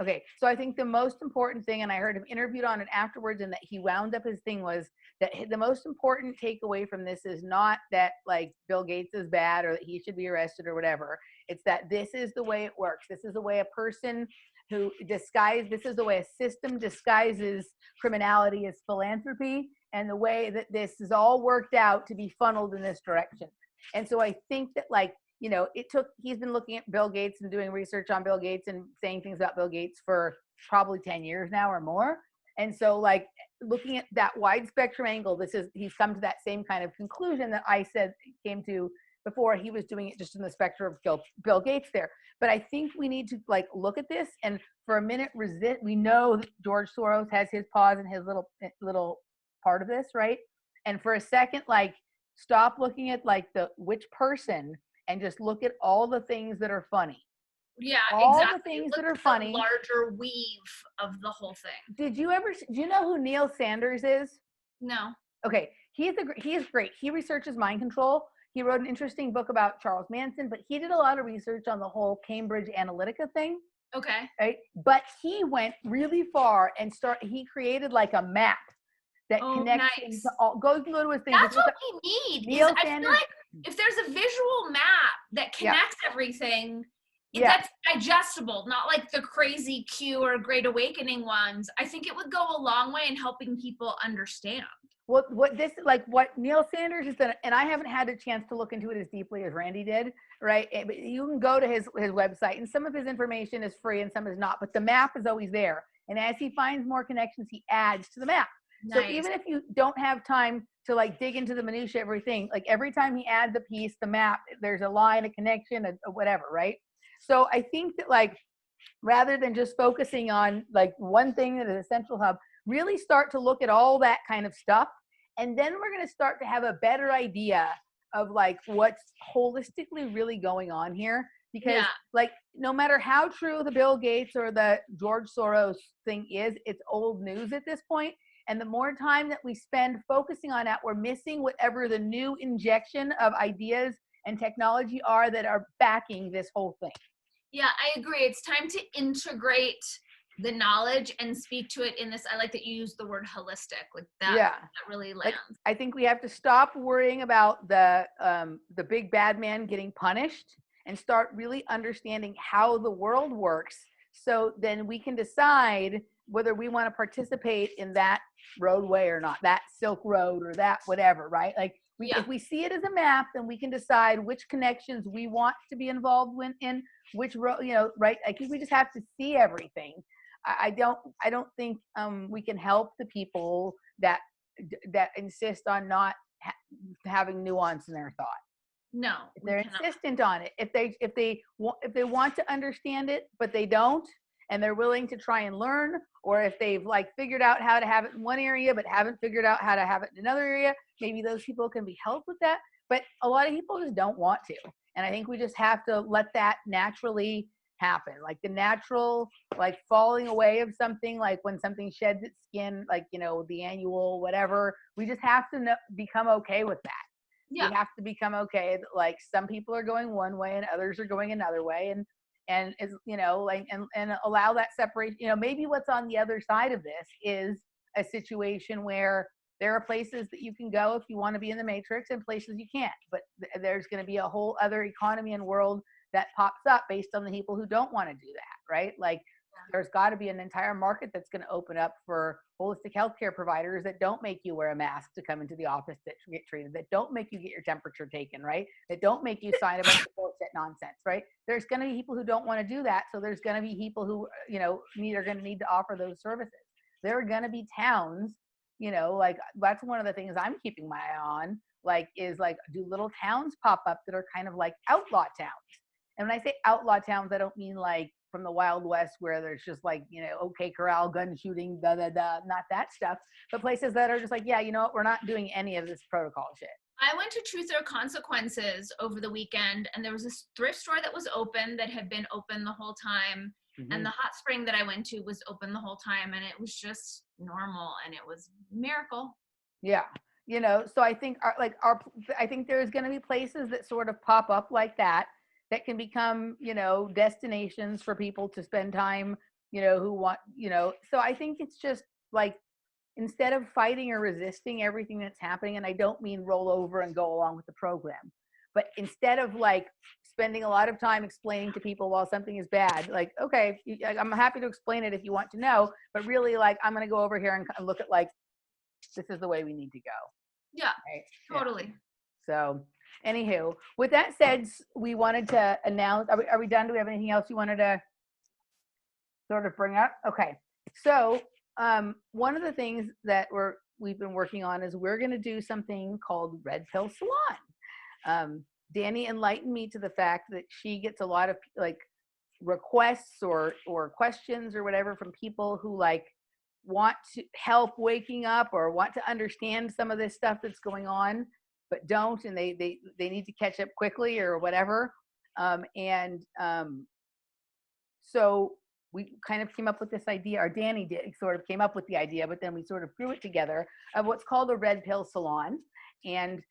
Okay. So I think the most important thing, and I heard him interviewed on it afterwards, and that he wound up his thing was that the most important takeaway from this is not that like Bill Gates is bad or that he should be arrested or whatever. It's that this is the way it works. This is the way a person this is the way a system disguises criminality as philanthropy, and the way that this is all worked out to be funneled in this direction. And so I think that, like, you know, he's been looking at Bill Gates and doing research on Bill Gates and saying things about Bill Gates for probably 10 years now or more. And so, like, looking at that wide spectrum angle, he's come to that same kind of conclusion that I said came to before. He was doing it just in the spectrum of Bill Gates there. But I think we need to like look at this and for a minute resist. We know that George Soros has his paws in his little part of this, right? And for a second, like, stop looking at like which person and just look at all the things that are funny. Yeah, all exactly. The things look that are at funny. The larger weave of the whole thing. Do you know who Neil Sanders is? No. Okay, he is great. He researches mind control. He wrote an interesting book about Charles Manson, but he did a lot of research on the whole Cambridge Analytica thing. Okay. Right? But he went really far and he created like a map that connects nice. to all. Go to his thing. That's what we need. I feel like if there's a visual map that connects everything, that's digestible, not like the crazy Q or Great Awakening ones. I think it would go a long way in helping people understand. What Neil Sanders has done, and I haven't had a chance to look into it as deeply as Randy did, right? But you can go to his website, and some of his information is free and some is not, but the map is always there. And as he finds more connections, he adds to the map. Nice. So even if you don't have time to like dig into the minutia of everything, like every time he adds a piece, the map, there's a line, a connection, a whatever, right? So I think that like, rather than just focusing on like one thing that is a central hub, really start to look at all that kind of stuff. And then we're going to start to have a better idea of like what's holistically really going on here. Because like, no matter how true the Bill Gates or the George Soros thing is, it's old news at this point. And the more time that we spend focusing on that, we're missing whatever the new injection of ideas and technology are that are backing this whole thing. Yeah, I agree. It's time to integrate the knowledge and speak to it in this. I like that you use the word holistic, like that. Yeah, that really lands. Like, I think we have to stop worrying about the big bad man getting punished and start really understanding how the world works. So then we can decide whether we want to participate in that roadway or not, that Silk Road or that whatever, right? Like if we see it as a map, then we can decide which connections we want to be involved in which road, right? I think we just have to see everything. I don't think we can help the people that insist on not having nuance in their thought. No, if they're insistent on it. If they want to understand it, but they don't, and they're willing to try and learn, or if they've like figured out how to have it in one area but haven't figured out how to have it in another area, maybe those people can be helped with that. But a lot of people just don't want to, and I think we just have to let that naturally happen, like the natural like falling away of something, like when something sheds its skin, like the annual whatever. We just have to become okay with that. We have to become okay that like some people are going one way and others are going another way, and is like and allow that separation. Maybe what's on the other side of this is a situation where there are places that you can go if you want to be in the matrix and places you can't, but there's going to be a whole other economy and world that pops up based on the people who don't want to do that, right? Like there's got to be an entire market that's going to open up for holistic healthcare providers that don't make you wear a mask to come into the office, that get treated, that don't make you get your temperature taken, right? That don't make you sign a bunch of bullshit nonsense, right? There's going to be people who don't want to do that. So there's going to be people who, are going to need to offer those services. There are going to be towns, like that's one of the things I'm keeping my eye on, like is like, do little towns pop up that are kind of like outlaw towns? And when I say outlaw towns, I don't mean like from the Wild West where there's just like, OK Corral, gun shooting, not that stuff, but places that are just like, we're not doing any of this protocol shit. I went to Truth or Consequences over the weekend, and there was this thrift store that was open that had been open the whole time. Mm-hmm. And the hot spring that I went to was open the whole time, and it was just normal, and it was a miracle. Yeah. So I think I think there's going to be places that sort of pop up like that can become, destinations for people to spend time, who want, so I think it's just like, instead of fighting or resisting everything that's happening, and I don't mean roll over and go along with the program, but instead of like spending a lot of time explaining to people while something is bad, like, okay, I'm happy to explain it if you want to know, but really like, I'm going to go over here and look at like, this is the way we need to go. Yeah, right? Totally. Yeah. So anywho, with that said, we wanted to announce, are we done? Do we have anything else you wanted to sort of bring up? Okay. So one of the things that we've been working on is we're going to do something called Red Pill Salon. Dani enlightened me to the fact that she gets a lot of like requests or questions or whatever from people who like want to help waking up or want to understand some of this stuff that's going on, but don't, and they need to catch up quickly or whatever. So we kind of came up with this idea, or Dani sort of came up with the idea, but then we sort of grew it together, of what's called a Red Pill Salon. And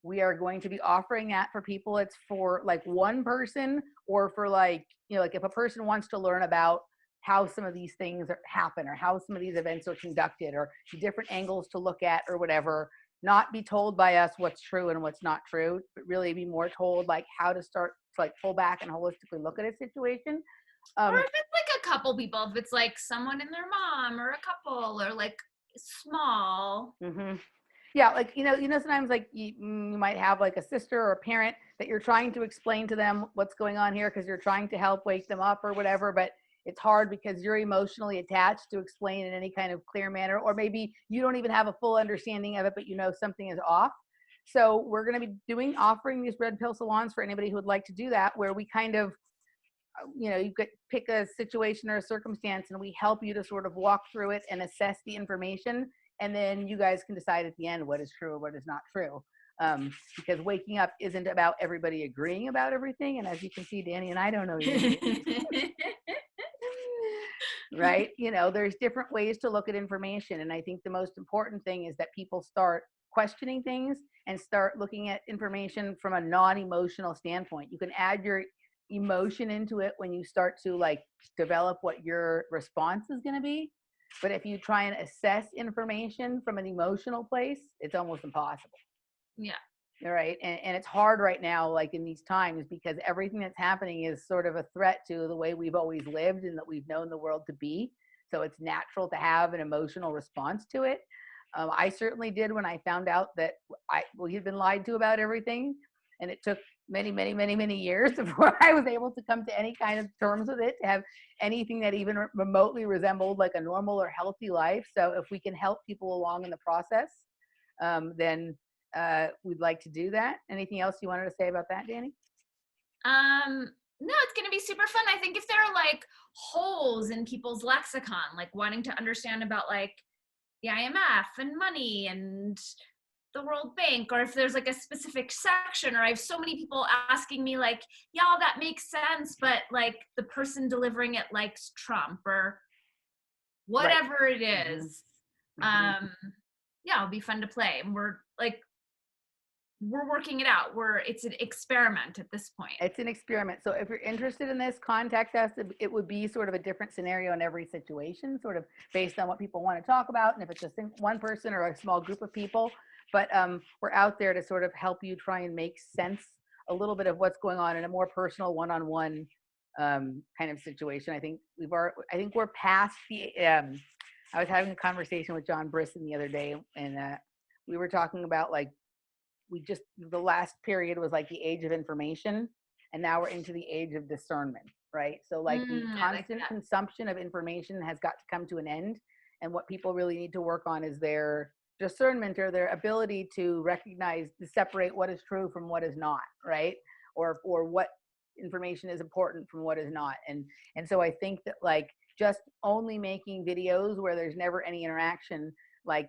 we are going to be offering that for people. It's for like one person, or for like, like if a person wants to learn about how some of these things happen, or how some of these events are conducted, or different angles to look at or whatever, not be told by us what's true and what's not true, but really be more told like how to start like pull back and holistically look at a situation. Or if it's like a couple people, if it's like someone and their mom or a couple or like small. Mm-hmm. Yeah, like sometimes like you might have like a sister or a parent that you're trying to explain to them what's going on here because you're trying to help wake them up or whatever, but it's hard because you're emotionally attached to explain in any kind of clear manner, or maybe you don't even have a full understanding of it, but something is off. So we're going to be offering these red pill salons for anybody who would like to do that, where we kind of you could pick a situation or a circumstance and we help you to sort of walk through it and assess the information. And then you guys can decide at the end what is true or what is not true. Because waking up isn't about everybody agreeing about everything. And as you can see, Dani and I don't know you. Right? There's different ways to look at information. And I think the most important thing is that people start questioning things and start looking at information from a non-emotional standpoint. You can add your emotion into it when you start to like develop what your response is going to be. But if you try and assess information from an emotional place, it's almost impossible. Yeah. All right. And it's hard right now, like in these times, because everything that's happening is sort of a threat to the way we've always lived and that we've known the world to be. So it's natural to have an emotional response to it. I certainly did when I found out that we had been lied to about everything. And it took many, many, many, many years before I was able to come to any kind of terms with it, to have anything that even remotely resembled like a normal or healthy life. So if we can help people along in the process, then we'd like to do that. Anything else you wanted to say about that, Dani? No, it's going to be super fun. I think if there are like holes in people's lexicon, like wanting to understand about like the IMF and money and the World Bank, or if there's like a specific section, or I have so many people asking me like, yeah, all that makes sense, but like the person delivering it likes Trump or whatever right. It is. Mm-hmm. Yeah, it'll be fun to play. And we're working it out. It's an experiment at this point. It's an experiment. So if you're interested in this, contact us. It would be sort of a different scenario in every situation, sort of based on what people want to talk about. And if it's just one person or a small group of people, but we're out there to sort of help you try and make sense a little bit of what's going on in a more personal one-on-one kind of situation. I think we're past the, I was having a conversation with John Brisson the other day, and we were talking about like, the last period was like the age of information, and now we're into the age of discernment, right? So like the constant consumption of information has got to come to an end, and what people really need to work on is their discernment, or their ability to separate what is true from what is not, right? Or what information is important from what is not. And so I think that like just only making videos where there's never any interaction like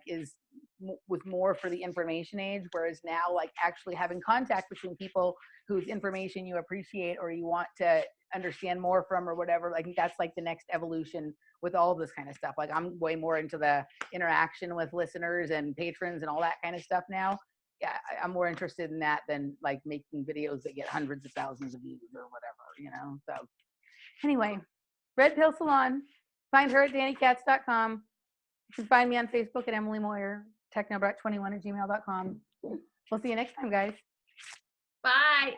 was more for the information age, whereas now like actually having contact between people whose information you appreciate or you want to understand more from or whatever, like that's like the next evolution with all of this kind of stuff. Like I'm way more into the interaction with listeners and patrons and all that kind of stuff now. Yeah, I'm more interested in that than like making videos that get hundreds of thousands of views or whatever, So anyway, Red Pill Salon, find her at DaniKatz.com. You can find me on Facebook at Emily Moyer, technobrat21@gmail.com. We'll see you next time, guys. Bye.